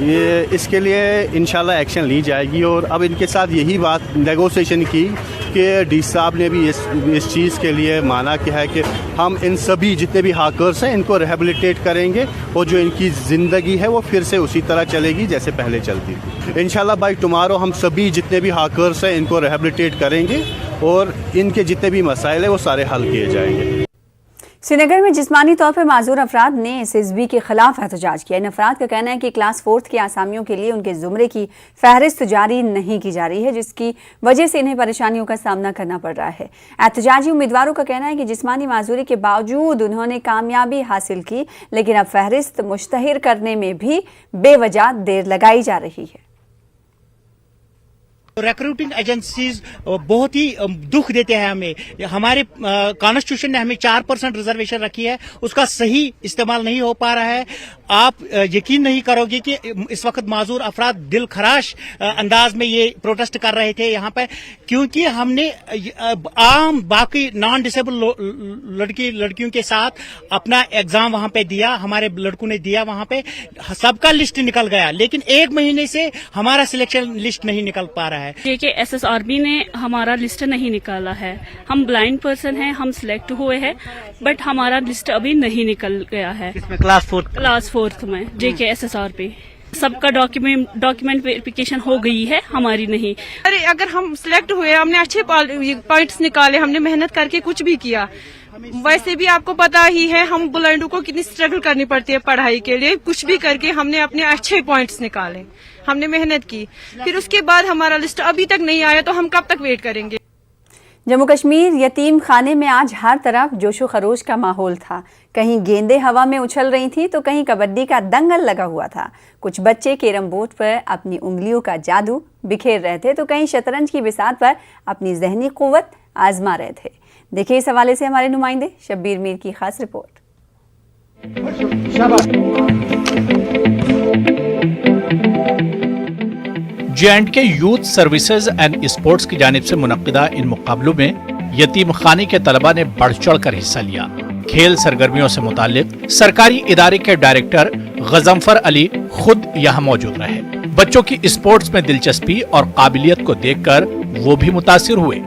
ये इसके लिए इंशाल्लाह एक्शन ली जाएगी। और अब इनके साथ यही बात नेगोशिएशन की कि डी साहब ने भी इस चीज़ के लिए माना कि है कि हम इन सभी जितने भी हाकर्स हैं इनको रिहेबिलिटेट करेंगे और जो इनकी ज़िंदगी है वो फिर से उसी तरह चलेगी जैसे पहले चलती थी। इंशाल्लाह बाय टुमारो हम सभी जितने भी हाकर्स हैं इनको रिहेबिलिटेट करेंगे और इनके जितने भी मसाइल हैं वो सारे हल किए जाएंगे। श्रीनगर में जिस्मानी तौर पर माजूर अफराद ने SSB के खिलाफ एहतजाज किया। इन अफराद का कहना है कि क्लास 4 के आसामियों के लिए उनके जुमरे की फहरिस्त जारी नहीं की जा रही है, जिसकी वजह से इन्हें परेशानियों का सामना करना पड़ रहा है। एहतजाजी उम्मीदवारों का कहना है कि जिस्मानी माजूरी के बावजूद उन्होंने कामयाबी हासिल की, लेकिन अब फहरिस्त मुश्तहिर करने में भी बेवजह देर लगाई जा रही है। रिक्रूटिंग एजेंसीज बहुत ही दुख देते हैं हमें। हमारे कॉन्स्टिट्यूशन ने हमें 4% रिजर्वेशन रखी है, उसका सही इस्तेमाल नहीं हो पा रहा है। आप यकीन नहीं करोगे कि इस वक्त माजूर अफराद दिल खराश अंदाज में ये प्रोटेस्ट कर रहे थे यहाँ पर, क्योंकि हमने आम बाकी नॉन डिसेबल लड़कियों के साथ अपना एग्जाम वहां पे दिया, हमारे लड़कों ने दिया, वहां पे सबका लिस्ट निकल गया, लेकिन 1 महीने से हमारा सिलेक्शन लिस्ट नहीं निकल पा रहा है। देखिए SSRB ने हमारा लिस्ट नहीं निकाला है। हम ब्लाइंड पर्सन हैं, हम सिलेक्ट हुए हैं, बट हमारा लिस्ट अभी नहीं निकल गया है। क्लास 4th में JK SSRB सबका डॉक्यूमेंट वेरिफिकेशन हो गई है, हमारी नहीं। अरे अगर हम सिलेक्ट हुए, हमने अच्छे पॉइंट्स निकाले, हमने मेहनत करके कुछ भी किया, वैसे भी आपको पता ही है हम ब्लाइंडों को कितनी स्ट्रगल करनी पड़ती है पढ़ाई के लिए। कुछ भी करके हमने अपने अच्छे पॉइंट्स निकाले, हमने मेहनत की, फिर उसके बाद हमारा लिस्ट अभी तक नहीं आया, तो हम कब तक वेट करेंगे। जम्मू कश्मीर यतीम खाने में आज हर तरफ जोशो खरोश का माहौल था। कहीं गेंदें हवा में उछल रही थी तो कहीं कबड्डी का दंगल लगा हुआ था। कुछ बच्चे कैरम बोर्ड पर अपनी उंगलियों का जादू बिखेर रहे थे तो कहीं शतरंज की बिसात पर अपनी जहनी कुव्वत आजमा रहे थे। देखिए इस हवाले से हमारे नुमाइंदे शब्बीर मीर की खास report. J&K youth services and sports की जानिब से मुनक्किदा इन मुकाबलों में यतीम खाने के तलबा ने बढ़ चढ़ कर हिस्सा लिया। खेल सरगर्मियों से मुतालिक सरकारी इदारे के डायरेक्टर गजम्फर अली खुद यहाँ मौजूद रहे। बच्चों की स्पोर्ट्स में दिलचस्पी और काबिलियत को देखकर वो भी मुतासिर हुए।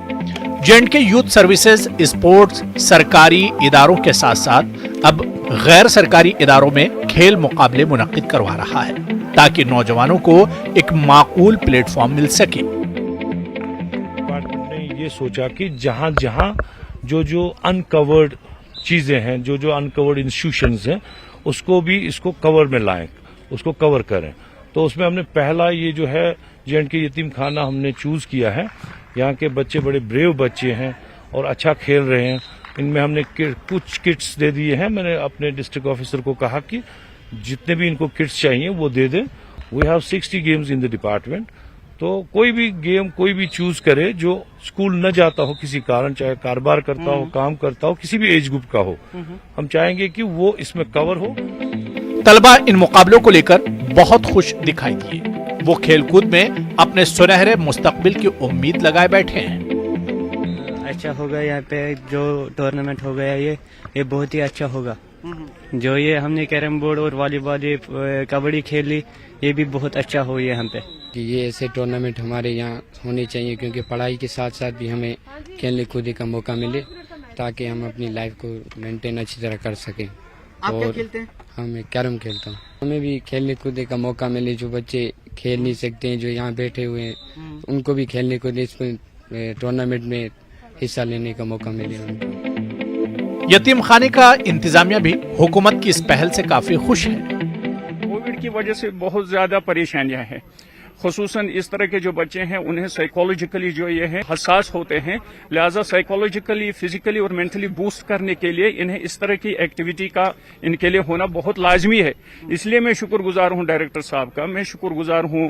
J&K यूथ सर्विसेज स्पोर्ट्स सरकारी इदारों के साथ साथ अब गैर सरकारी इदारों में खेल मुकाबले मुनक्किद करवा रहा है ताकि नौजवानों को एक माकूल प्लेटफॉर्म मिल सके। डिपार्टमेंट ने ये सोचा कि जहां जहां जो अनकवर्ड चीजें हैं, जो अनकवर्ड इंस्टीट्यूशंस हैं, उसको भी इसको कवर में लाएं, उसको कवर करें। तो उसमें हमने पहला ये जो है J&K यतीम खाना हमने चूज किया है। यहाँ के बच्चे बड़े ब्रेव बच्चे हैं और अच्छा खेल रहे हैं। इनमें हमने कुछ किट्स दे दिए हैं। मैंने अपने डिस्ट्रिक्ट ऑफिसर को कहा कि जितने भी इनको किट्स चाहिए वो दे दें। We have 60 games in the department. तो कोई भी गेम कोई भी चूज करे जो स्कूल न जाता हो किसी कारण, चाहे कारोबार करता हो, काम करता हो, किसी भी एज ग्रुप का हो, हम चाहेंगे कि वो इसमें कवर हो। तलबा इन मुकाबलों को लेकर बहुत खुश दिखाई दिए। वो खेलकूद में अपने सुनहरे मुस्तकबिल की उम्मीद लगाए बैठे हैं। अच्छा होगा, यहाँ पे जो टूर्नामेंट हो गया ये बहुत ही अच्छा होगा। जो ये हमने कैरम बोर्ड और वॉलीबॉल कबड्डी खेली, ये भी बहुत अच्छा हो यहाँ पे। कि ये ऐसे टूर्नामेंट हमारे यहाँ होने चाहिए, क्योंकि पढ़ाई के साथ साथ भी हमें खेलने कूदने का मौका मिले ताकि हम अपनी लाइफ को मेंटेन अच्छी तरह कर सकें। आप क्या खेलते हैं? मैं कैरम खेलता हूँ। हमें भी खेलने कूदने का मौका मिले, जो बच्चे खेल नहीं सकते हैं, जो यहाँ बैठे हुए हैं, उनको भी खेलने कूदने इस टूर्नामेंट में हिस्सा लेने का मौका मिले उनको। यतीम खाने का इंतजामिया भी हुकूमत की इस पहल से काफी खुश है। कोविड की वजह से बहुत ज्यादा परेशानियां हैं। खुसूसन इस तरह के जो बच्चे हैं उन्हें साइकोलॉजिकली जो ये है हसास होते हैं, लिहाजा साइकोलॉजिकली, फिजिकली और मेंटली बूस्ट करने के लिए इन्हें इस तरह की एक्टिविटी का इनके लिए होना बहुत लाजमी है। इसलिए मैं शुक्रगुजार हूं डायरेक्टर साहब का, मैं शुक्रगुजार हूं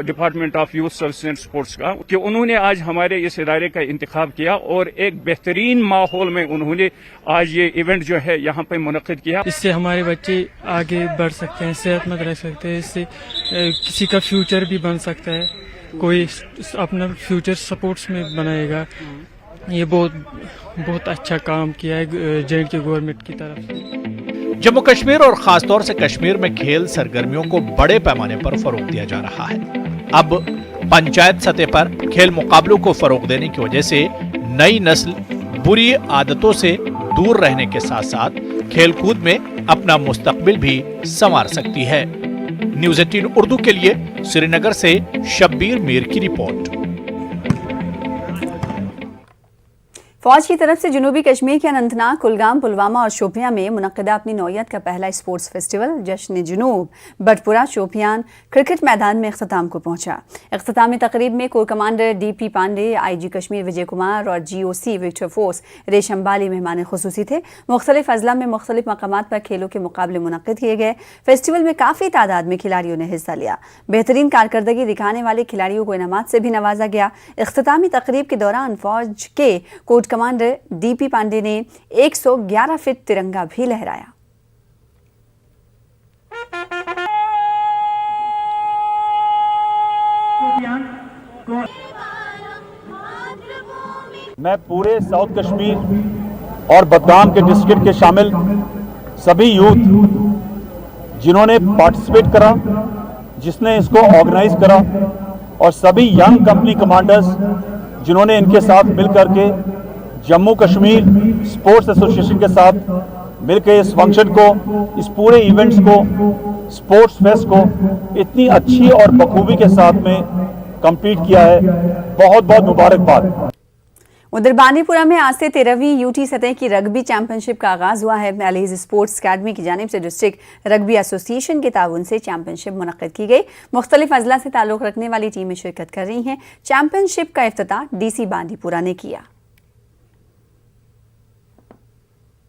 department of youth service and sports का कि उन्होंने आज हमारे इस इदारे का इंतखाब किया और एक बेहतरीन माहौल में उन्होंने आज ये इवेंट जो है यहाँ पे मुनक्किद किया। इससे हमारे बच्चे आगे बढ़ सकते हैं, सेहतमंद रह सकते हैं, इससे किसी का फ्यूचर भी बन सकता है, कोई अपना फ्यूचर स्पोर्ट्स में बनाएगा। ये बहुत अच्छा काम किया है जे&के गवर्नमेंट की तरफ से। जम्मू कश्मीर और खासतौर से कश्मीर में खेल सरगर्मियों को बड़े पैमाने पर फरोग दिया जा रहा है। अब पंचायत सतह पर खेल मुकाबलों को फरोग देने की वजह से नई नस्ल बुरी आदतों से दूर रहने के साथ साथ खेलकूद में अपना मुस्तकबिल भी संवार सकती है। न्यूज़ 18 उर्दू के लिए श्रीनगर से शब्बीर मीर की रिपोर्ट। फौज की तरफ से जनूबी कश्मीर के अनंतनाग, कुलगाम, पुलवामा और शोपियां में मुनक्किदा अपनी नौयत का पहला स्पोर्ट्स फेस्टिवल जश्न जुनूब बटपुरा शोपियान क्रिकेट मैदान में इख्तिताम को पहुंचा। इख्तितामी तकरीब में corps commander DP Pandey, IG Kashmir Vijay Kumar और GOC विक्टर फोर्स रेशम बाली मेहमान खुसूसी थे। मुख्तलिफ अजला में मुख्तलिफ मकामात पर खेलों के मुकाबले मुनक्किद किए गए। फेस्टिवल में काफ़ी तादाद में खिलाड़ियों ने हिस्सा लिया। बेहतरीन कारकर्दगी दिखाने वाले खिलाड़ियों को इनामात से भी नवाजा गया। इख्तितामी तकरीब के दौरान फौज के कोर कमांडर DP पांडे ने 111 फीट तिरंगा भी लहराया। मैं पूरे साउथ कश्मीर और बदगाम के डिस्ट्रिक्ट के शामिल सभी यूथ जिन्होंने पार्टिसिपेट करा, जिसने इसको ऑर्गेनाइज करा, और सभी यंग कंपनी कमांडर्स जिन्होंने इनके साथ मिलकर के जम्मू कश्मीर स्पोर्ट्स एसोसिएशन के साथ मिलकर इस फंक्शन को, इस पूरे इवेंट्स को, स्पोर्ट्स फेस्ट को इतनी अच्छी और बखूबी के साथ में कंप्लीट किया है। बहुत बहुत मुबारकबाद। उधर बांदीपुरा में आज से 13वीं UT सतह की रग्बी चैंपियनशिप का आगाज हुआ है। अलीज स्पोर्ट्स अकेडमी की जानिब से डिस्ट्रिक्ट रग्बी एसोसिएशन के ताउन से चैंपियनशिप मुनक्किद की गई। मुख्तलिफ अजला से ताल्लुक रखने वाली टीमें शिरकत कर रही हैं। चैंपियनशिप का इफ्तिताह DC बांदीपुरा ने किया।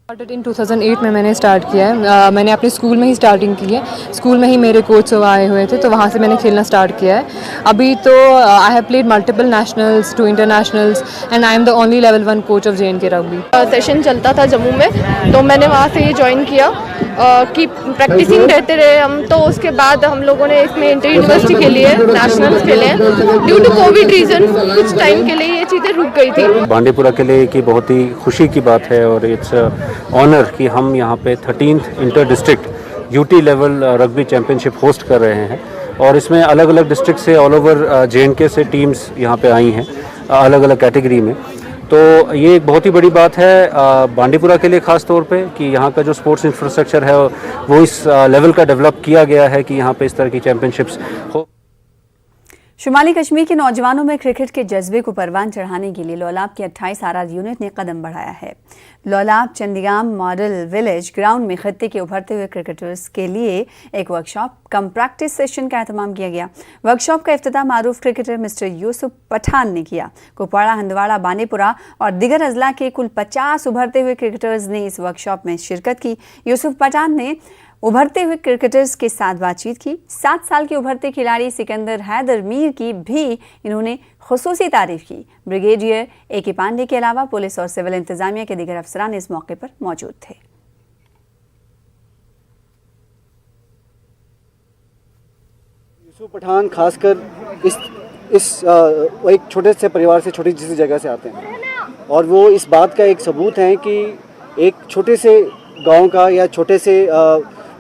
इन 2008 में मैंने स्टार्ट किया है। मैंने अपने स्कूल में ही स्टार्टिंग की है। स्कूल में ही मेरे कोच आए हुए थे, तो वहाँ से मैंने खेलना स्टार्ट किया है। अभी तो I have played multiple nationals two internationals and I am the only level 1 coach of J and K rugby. Session चलता था जम्मू में, तो मैंने वहाँ से ये ज्वाइन किया कि प्रैक्टिसिंग रहते रहे हम। तो उसके बाद हम लोगों ने इसमें इंटर यूनिवर्सिटी खेली है, नेशनल्स खेले हैं। ड्यू टू कोविड रीजन कुछ टाइम के लिए ये चीज़ें रुक गई थी। बांदीपुरा के लिए की बहुत ही खुशी की बात है और इट्स ऑनर कि हम यहाँ पे 13th inter district UT level rugby championship host कर रहे हैं। और इसमें अलग अलग डिस्ट्रिक्ट से ऑल ओवर जे&के से टीम्स यहाँ पे आई हैं अलग अलग कैटेगरी में। तो ये एक बहुत ही बड़ी बात है बांदीपुरा के लिए ख़ास तौर पे कि यहाँ का जो स्पोर्ट्स इंफ्रास्ट्रक्चर है वो इस लेवल का डेवलप किया गया है कि यहाँ पे इस तरह की चैंपियनशिप्स हो। शुमाली कश्मीर के नौजवानों में क्रिकेट के जज्बे को परवान चढ़ाने के लिए लौलाब की 28 RR यूनिट ने कदम बढ़ाया है। लौलाब चंदीगाम मॉडल विलेज ग्राउंड में खत्ते के उभरते हुए क्रिकेटर्स के लिए एक वर्कशॉप कम प्रैक्टिस सेशन का एहतमाम किया गया। वर्कशॉप का इफ्तिताह मारूफ क्रिकेटर मिस्टर यूसुफ पठान ने किया। कुपवाड़ा, हंदवाड़ा, बांदीपुरा और दिगर अजला के कुल 50 उभरते हुए क्रिकेटर्स ने इस वर्कशॉप में शिरकत की। यूसुफ पठान ने उभरते हुए क्रिकेटर्स के साथ बातचीत की। 7 साल के उभरते खिलाड़ी सिकंदर हैदर मीर की भी इन्होंने खुसूसी तारीफ की। ब्रिगेडियर AK पांडे के अलावा पुलिस और सिविल इंतजामिया के दीगर अफसरान इस मौके पर मौजूद थे। यूसुफ पठान खासकर इस एक छोटे से परिवार से, छोटी सी जगह से आते हैं और वो इस बात का एक सबूत हैं कि एक छोटे से गांव का या छोटे से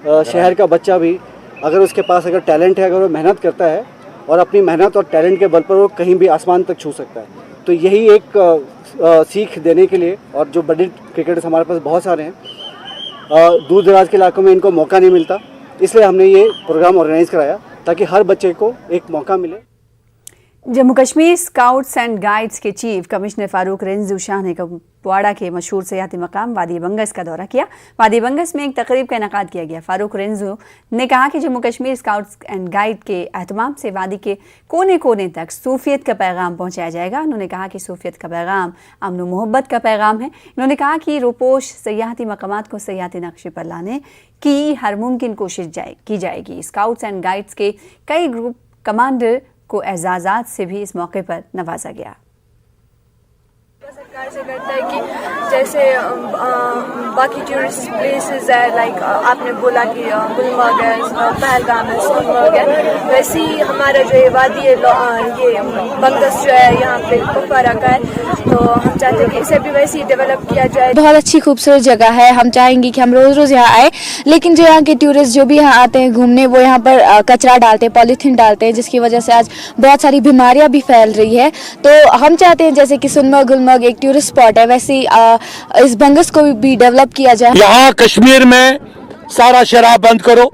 शहर का बच्चा भी अगर उसके पास अगर टैलेंट है, अगर वो मेहनत करता है और अपनी मेहनत और टैलेंट के बल पर वो कहीं भी आसमान तक छू सकता है। तो यही एक सीख देने के लिए, और जो बड़े क्रिकेटर्स हमारे पास बहुत सारे हैं, दूर दराज के इलाकों में इनको मौका नहीं मिलता, इसलिए हमने ये प्रोग्राम ऑर्गेनाइज कराया ताकि हर बच्चे को एक मौका मिले। Jammu Kashmir scouts and guides के चीफ कमिश्नर फारूक रेंजू शाह ने कुपवाड़ा के मशहूर सियाती मकाम वादी बंगस का दौरा किया। वादी बंगस में एक तकरीब का इनेकाद किया गया। फारूक रेंजू ने कहा कि Jammu Kashmir scouts and guide के एहतमाम से वादी के कोने कोने तक सूफियत का पैगाम पहुंचाया जाएगा। उन्होंने कहा कि सूफियत का पैगाम अमन मोहब्बत का पैगाम है। उन्होंने कहा कि रोपोश सयाहती मकामात को सयाहती नक्शे पर लाने की हर मुमकिन कोशिश की जाएगी। स्काउट्स एंड गाइड्स के कई ग्रुप कमांडर को एजाज़ात से भी इस मौके पर नवाजा गया। सरकार से करता है कि जैसे बाकी टूरिस्ट प्लेसेस है, लाइक आपने बोला कि गुलमर्ग है, पहलगाम है, सोनमर्ग है, वैसे ही हमारा जो ये वादी है, ये बंगस जो है यहाँ पे कुपवाड़ा का है, तो हम चाहते हैं कि इसे भी वैसे ही डेवलप किया जाए। बहुत अच्छी खूबसूरत जगह है। हम चाहेंगे कि हम रोज रोज यहाँ आए, लेकिन जो यहाँ के टूरिस्ट जो भी यहाँ आते हैं घूमने, वो यहाँ पर कचरा डालते हैं, पॉलीथीन डालते हैं, जिसकी वजह से आज बहुत सारी बीमारियाँ भी फैल रही है। तो हम चाहते हैं जैसे कि सोनमर्ग गुलमर्ग एक टूरिस्ट स्पॉट है, वैसे इस बंगस को भी डेवलप किया जाए। यहाँ कश्मीर में सारा शराब बंद करो।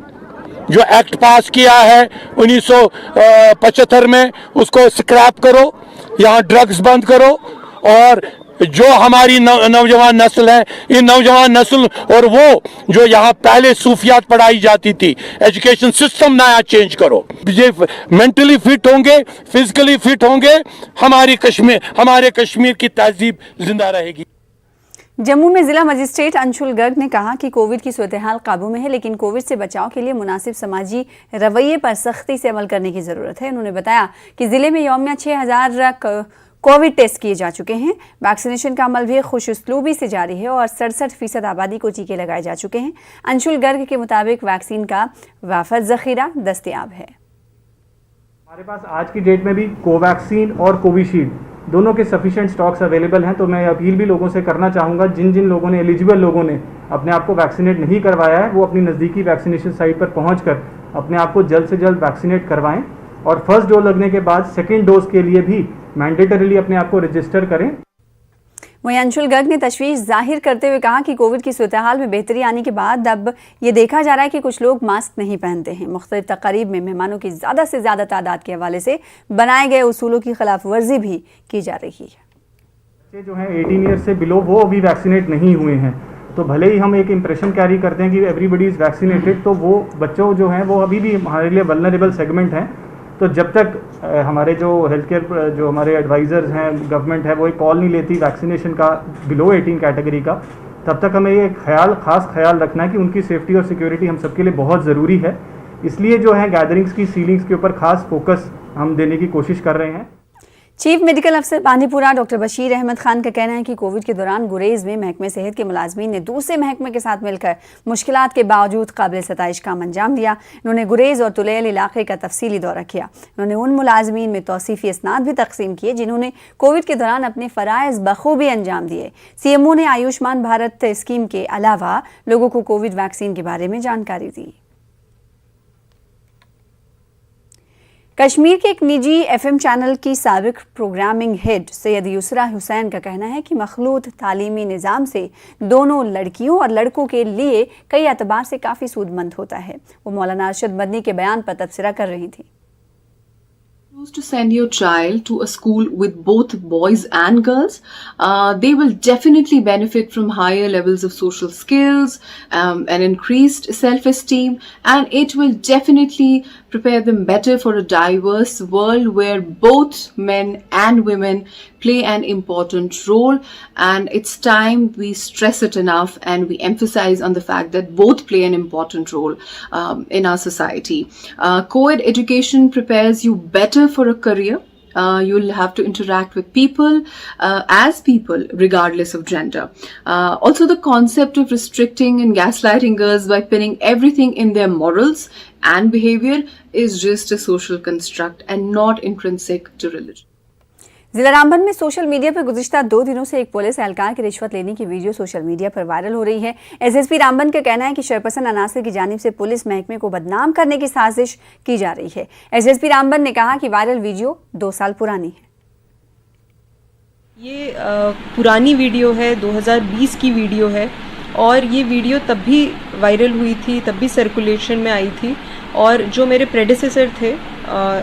जो एक्ट पास किया है 1975 में, उसको स्क्रैप करो। यहाँ ड्रग्स बंद करो और जो हमारी नौजवान नस्ल है, इन नौजवान नस्ल और वो जो यहाँ पहले सूफियात पढ़ाई जाती थी, एजुकेशन सिस्टम नया चेंज करो। ये मेंटली फिट होंगे, फिजिकली फिट होंगे, हमारे कश्मीर की तहजीब जिंदा रहेगी। जम्मू में जिला मजिस्ट्रेट अंशुल गर्ग ने कहा कि कोविड की सूरत-ए-हाल काबू में है, लेकिन कोविड से बचाव के लिए मुनासिब समाजी रवैये पर सख्ती से अमल करने की जरूरत है। उन्होंने बताया कि जिले में यौमिया 6000 कोविड टेस्ट किए जा चुके हैं। वैक्सीनेशन का अमल भी खुशउस्लूबी से जारी है और 67% आबादी को टीके लगाए जा चुके हैं। अंशुल गर्ग के मुताबिक वैक्सीन का वाफर जखीरा दस्तयाब है। हमारे पास आज की डेट में भी कोवैक्सीन और कोविशील्ड दोनों के सफिशिएंट स्टॉक्स अवेलेबल हैं। तो मैं अपील भी लोगों से करना चाहूँगा, जिन जिन लोगों ने, एलिजिबल लोगों ने अपने आप को वैक्सीनेट नहीं करवाया है, वो अपनी नज़दीकी वैक्सीनेशन साइट पर पहुंचकर अपने आप को जल्द से जल्द वैक्सीनेट करवाएं और फर्स्ट डोज लगने के बाद सेकेंड डोज के लिए भी मैंडेटरीली अपने आप को रजिस्टर करें। वहीं अंशुल गर्ग ने तशवीश जाहिर करते हुए कहा कि कोविड की सूरत-ए-हाल में बेहतरी आने के बाद अब ये देखा जा रहा है कि कुछ लोग मास्क नहीं पहनते हैं। मुख्तलिफ तकारीब में मेहमानों की ज़्यादा से ज़्यादा तादाद के हवाले से बनाए गए उसूलों की खिलाफ वर्जी भी की जा रही है। बच्चे जो हैं 18 ईयर से बिलो, वो अभी वैक्सीनेट नहीं हुए हैं, तो भले ही हम एक इम्प्रेशन कैरी करते हैं कि एवरीबडी इज़ वैक्सीनेटेड, तो वो बच्चों जो हैं वो अभी भी हमारे लिए वल्नरेबल सेगमेंट हैं। तो जब तक हमारे जो हेल्थ केयर जो हमारे एडवाइज़र्स हैं, गवर्नमेंट है, वो एक कॉल नहीं लेती वैक्सीनेशन का बिलो 18 कैटेगरी का, तब तक हमें ये खास ख्याल रखना है कि उनकी सेफ्टी और सिक्योरिटी हम सबके लिए बहुत ज़रूरी है। इसलिए जो है गैदरिंग्स की सीलिंग्स के ऊपर खास फोकस हम देने की कोशिश कर रहे हैं। चीफ मेडिकल अफसर बांदीपुरा डॉक्टर बशीर अहमद खान का कहना है कि कोविड के दौरान गुरेज में महकमे सेहत के मुलाजमीन ने दूसरे महकमे के साथ मिलकर मुश्किलात के बावजूद काबिल सताइश काम अंजाम दिया। उन्होंने गुरेज और तुलैल इलाके का तफसीली दौरा किया। उन्होंने उन मुलाजमीन में तौसीफी इसनाद भी तकसीम किए जिन्होंने कोविड के दौरान अपने फ़राइज़ बखूबी अंजाम दिए। सीएमओ ने आयुष्मान भारत स्कीम के अलावा लोगों को कोविड वैक्सीन के बारे में जानकारी दी। कश्मीर के एक निजी एफएम चैनल की साबिक प्रोग्रामिंग हेड सैयद युसरा हुसैन का कहना है कि मखलूत तालीमी निज़ाम से दोनों लड़कियों और लड़कों के लिए कई एतबार से काफ़ी सूदमंद होता है। वो मौलाना अरशद मदनी के बयान पर तबसरा कर रही थी। To send your child to a school with both boys and girls, they will definitely benefit from higher levels of social skills, an increased self-esteem, and it will definitely prepare them better for a diverse world where both men and women play an important role. And it's time we stress it enough and we emphasize on the fact that both play an important role in our society. Co-ed education prepares you better for a career. You'll have to interact with people as people regardless of gender. Also, the concept of restricting and gaslighting girls by pinning everything in their morals and behavior is just a social construct and not intrinsic to religion. जिला रामबन में सोशल मीडिया पर गुज़िश्ता 2 दिनों से एक पुलिस एहलकार की रिश्वत लेने की वीडियो सोशल मीडिया पर वायरल हो रही है। एसएसपी रामबन का कहना है कि शरपसंद अनासर की जानिब से पुलिस महकमे को बदनाम करने की साजिश की जा रही है। एसएसपी रामबन ने कहा कि वायरल वीडियो 2 साल पुरानी है। ये पुरानी वीडियो है, 2020 की वीडियो है और ये वीडियो तब भी वायरल हुई थी, तब भी सर्कुलेशन में आई थी और जो मेरे प्रेडिसेसर थे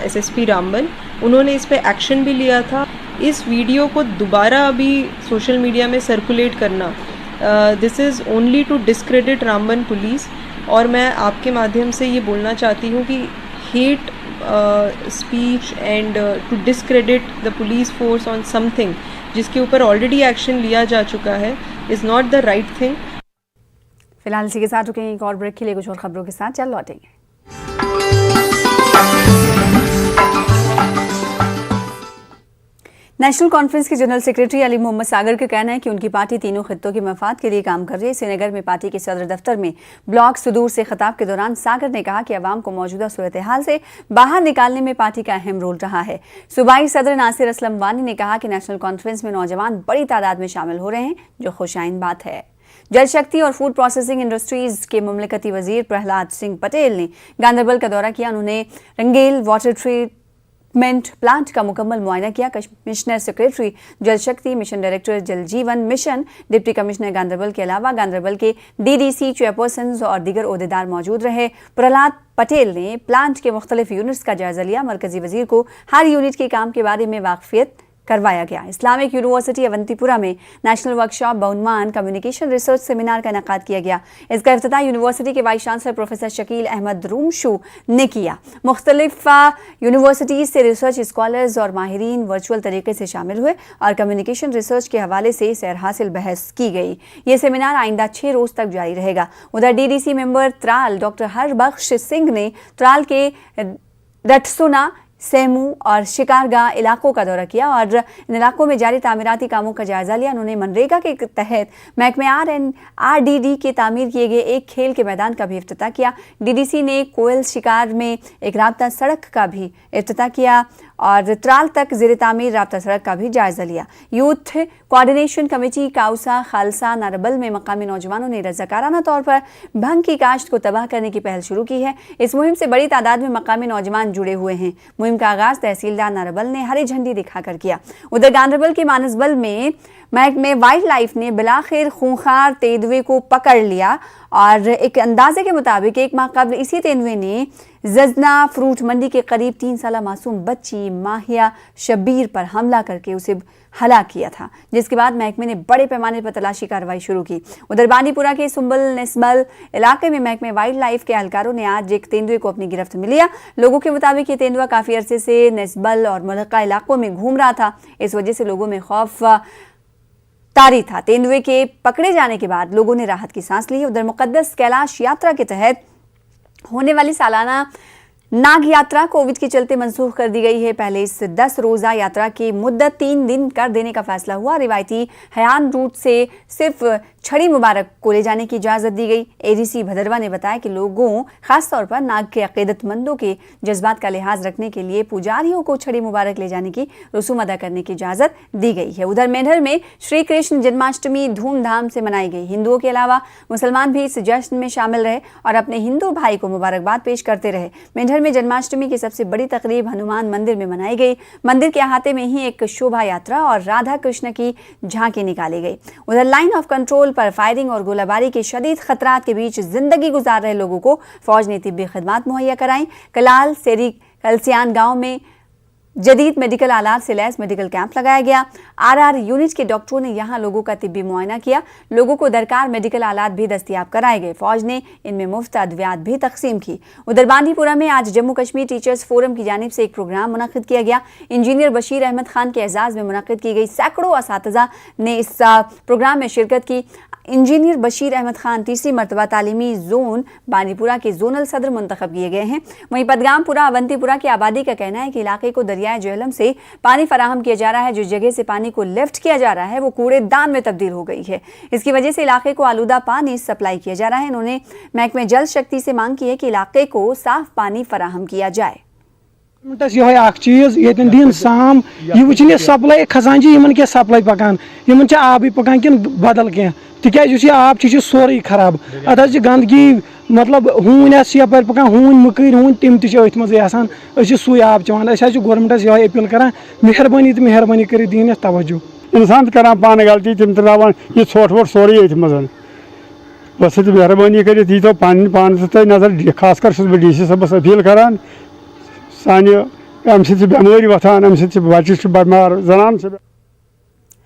एसएसपी रामबन, उन्होंने इस पे एक्शन भी लिया था। इस वीडियो को दोबारा अभी सोशल मीडिया में सर्कुलेट करना, this is only to discredit Ramban police. और मैं आपके माध्यम से ये बोलना चाहती हूँ कि hate speech and to discredit the police force on something जिसके ऊपर ऑलरेडी एक्शन लिया जा चुका है is not the right thing. फिलहाल इसी के साथ रुकेंगे एक और ब्रेक के लिए, कुछ और खबरों के साथ चल लौटेंगे। नेशनल कॉन्फ्रेंस के जनरल सेक्रेटरी अली मोहम्मद सागर का कहना है कि उनकी पार्टी तीनों खित्तों के मफाद के लिए काम कर रही है। श्रीनगर में पार्टी के सदर दफ्तर में ब्लॉक सुदूर से खिताब के दौरान सागर ने कहा कि अवाम को मौजूदा सूरत हाल से बाहर निकालने में पार्टी का अहम रोल रहा है। सूबाई सदर नासिर असलम वानी ने कहा कि नेशनल कॉन्फ्रेंस में नौजवान बड़ी तादाद में शामिल हो रहे हैं, जो खुशाइन बात है। जल शक्ति और फूड प्रोसेसिंग इंडस्ट्रीज के मुमलिकती वजीर प्रहलाद सिंह पटेल ने गांधरबल का दौरा किया। उन्होंने रंगेल वाटर ट्रीटमेंट प्लांट का मुकम्मल मुआयना किया। कमिश्नर सेक्रेटरी जल शक्ति, मिशन डायरेक्टर जल जीवन मिशन, डिप्टी कमिश्नर गांधरबल के अलावा गांधरबल के डीडीसी चेयरपर्सन और दीगर ओहदेदार मौजूद रहे। प्रहलाद पटेल ने प्लांट के मुख्तलिफ यूनिट्स का जायजा लिया। मरकजी वजीर को हर यूनिट के काम के बारे में वाकफियत करवाया गया। इस्लामिक यूनिवर्सिटी अवंतीपुरा में नेशनल वर्कशॉप बउनवान कम्युनिकेशन रिसर्च सेमिनार का इनेकाद किया गया। इसका इफ्तिताह यूनिवर्सिटी के vice chancellor professor Shakeel Ahmad Rumshoo ने किया। मुख्तलिफ यूनिवर्सिटीज से रिसर्च स्कॉलर्स और माहिरीन वर्चुअल तरीके से शामिल हुए और कम्युनिकेशन रिसर्च के हवाले से सैर हासिल बहस की गई। ये सेमिनार आइंदा 6 रोज तक जारी रहेगा। उधर DDC member Tral doctor Harbakhsh Singh ने त्राल के रटसुना, सेमू और शिकारगाह इलाकों का दौरा किया और इन इलाकों में जारी तामीराती कामों का जायजा लिया। उन्होंने मनरेगा के तहत महकमे RDD के तामीर किए गए एक खेल के मैदान का भी इफ्तिताह किया। डीडीसी ने कोयल शिकार में एक राब्ता सड़क का भी इफ्तिताह किया और त्राल तक ज़ेर तामीर राब्ता सड़क का भी जायजा लिया। Youth coordination committee Kawoosa Khalsa Narbal में मकामी नौजवानों ने रज़ाकाराना तौर पर भंग की काश्त को तबाह करने की पहल शुरू की है। इस मुहिम से बड़ी तादाद में मकामी नौजवान जुड़े हुए हैं। मुहिम का आगाज तहसीलदार नारबल ने हरी झंडी दिखाकर किया। उधर गांधरबल के मानसबल में महकमे वाइल्ड लाइफ ने बिलाखिर खूंखार तेंदुए को पकड़ लिया और एक अंदाजे के मुताबिक 1 माह कबल इसी तेंदुए ने जजना फ्रूट मंडी के करीब 3 साला मासूम बच्ची माहिया शब्बीर पर हमला करके उसे हलाक किया था, जिसके बाद महकमे ने बड़े पैमाने पर तलाशी कार्रवाई शुरू की। उधर बानीपुरा के सुंबल नेस्बल इलाके में महकमे वाइल्ड लाइफ के एहलकारों ने आज एक तेंदुए को अपनी गिरफ्त में लिया। लोगों के मुताबिक ये तेंदुआ काफी अरसे से नेस्बल और मुल्का इलाकों में घूम रहा था। इस वजह से लोगों में खौफ तारी था। तेंदुए के पकड़े जाने के बाद लोगों ने राहत की सांस ली। उधर मुकद्दस कैलाश यात्रा के तहत होने वाली सालाना नाग यात्रा कोविड के चलते मंसूख कर दी गई है। पहले इस 10 रोज़ा यात्रा की मुद्दत 3 दिन कर देने का फैसला हुआ। रिवायती हयान रूट से सिर्फ छड़ी मुबारक को ले जाने की इजाज़त दी गई। एडीसी भदरवा ने बताया कि लोगों खासतौर पर नाग के अकीदतमंदों के जज्बात का लिहाज रखने के लिए पुजारियों को छड़ी मुबारक ले जाने की रसूम अदा करने की इजाज़त दी गई है। उधर मेंढर में श्री कृष्ण जन्माष्टमी धूमधाम से मनाई गई। हिंदुओं के अलावा मुसलमान भी इस जश्न में शामिल रहे और अपने हिंदू भाई को मुबारकबाद पेश करते रहे। मेंढर में जन्माष्टमी की सबसे बड़ी तकरीब हनुमान मंदिर में मनाई गई। मंदिर के अहाते में ही एक शोभा यात्रा और राधा कृष्ण की झांकी निकाली गई। उधर लाइन ऑफ कंट्रोल पर फायरिंग और गोलाबारी के शदीद खतरात के बीच जिंदगी गुजार रहे लोगों को फौज ने तिब्बी खिदमात मुहैया कराई। कलाल सेरी कलसियान गांव में जदीद मेडिकल आलात से लैस मेडिकल कैंप लगाया गया। RR यूनिट के डॉक्टरों ने यहां लोगों का तिब्बी मुआयना किया। लोगों को दरकार मेडिकल आलात भी दस्तियाब कराए गए। फौज ने इनमें मुफ्त अद्वियात भी तकसीम की। उधर बांदीपुरा में आज जम्मू कश्मीर टीचर्स फोरम की जानिब से एक प्रोग्राम मुनक्किद किया गया। इंजीनियर बशीर अहमद खान के एजाज में मुनक्किद की गई। सैकड़ों असातिज़ा ने इस प्रोग्राम में शिरकत की। इंजीनियर बशीर अहमद खान तीसरी मरतबा तालीमी जोन बानीपुरा के जोनल सदर मुंतखब किए गए हैं। वहीं पदगामपुरा अवंतीपुरा की आबादी का कहना है कि इलाके को दरियाए जेहलम से पानी फराहम किया जा रहा है। जिस जगह से पानी को लिफ्ट किया जा रहा है वो कूड़ेदान में तब्दील हो गई है। इसकी वजह से इलाके को आलूदा पानी सप्लाई किया जा रहा है। उन्होंने महकमे जल शक्ति से मांग की है कि इलाके को साफ पानी फराहम किया जाए। चीज ये दिन साम यह वुचन सप्लाई खजानजी इन क्या सप्लाई पकान इन आब पकान कि बदल क्या तिज आब सोरे खराब अत गंदगी मतलब हून यप पकान हून मकर हून तम तथ मज सू आब चवान गवर्नमेंटस ये अपील करान मेहरबानी तो मेहरबानी कर दिन तवज्जो इंसान करान पान गलती तम तरावान यह ोट वोट सोरे ये मज बस मेहरबानी कर पान पान नजर खास कर बह DC साहबस अपील करान सानि अम से बेमारी वथान अम से बच्चे बीमार जनान से।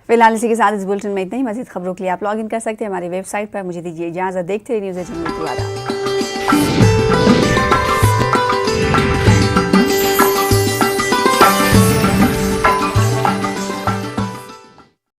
फिलहाल इसी के साथ इस बुलेटिन में इतना ही। मजीद खबरों के लिए आप लॉग इन कर सकते हैं हमारी वेबसाइट पर। मुझे दीजिए इजाजत। देखते रहिए न्यूज़ 18 दोबारा।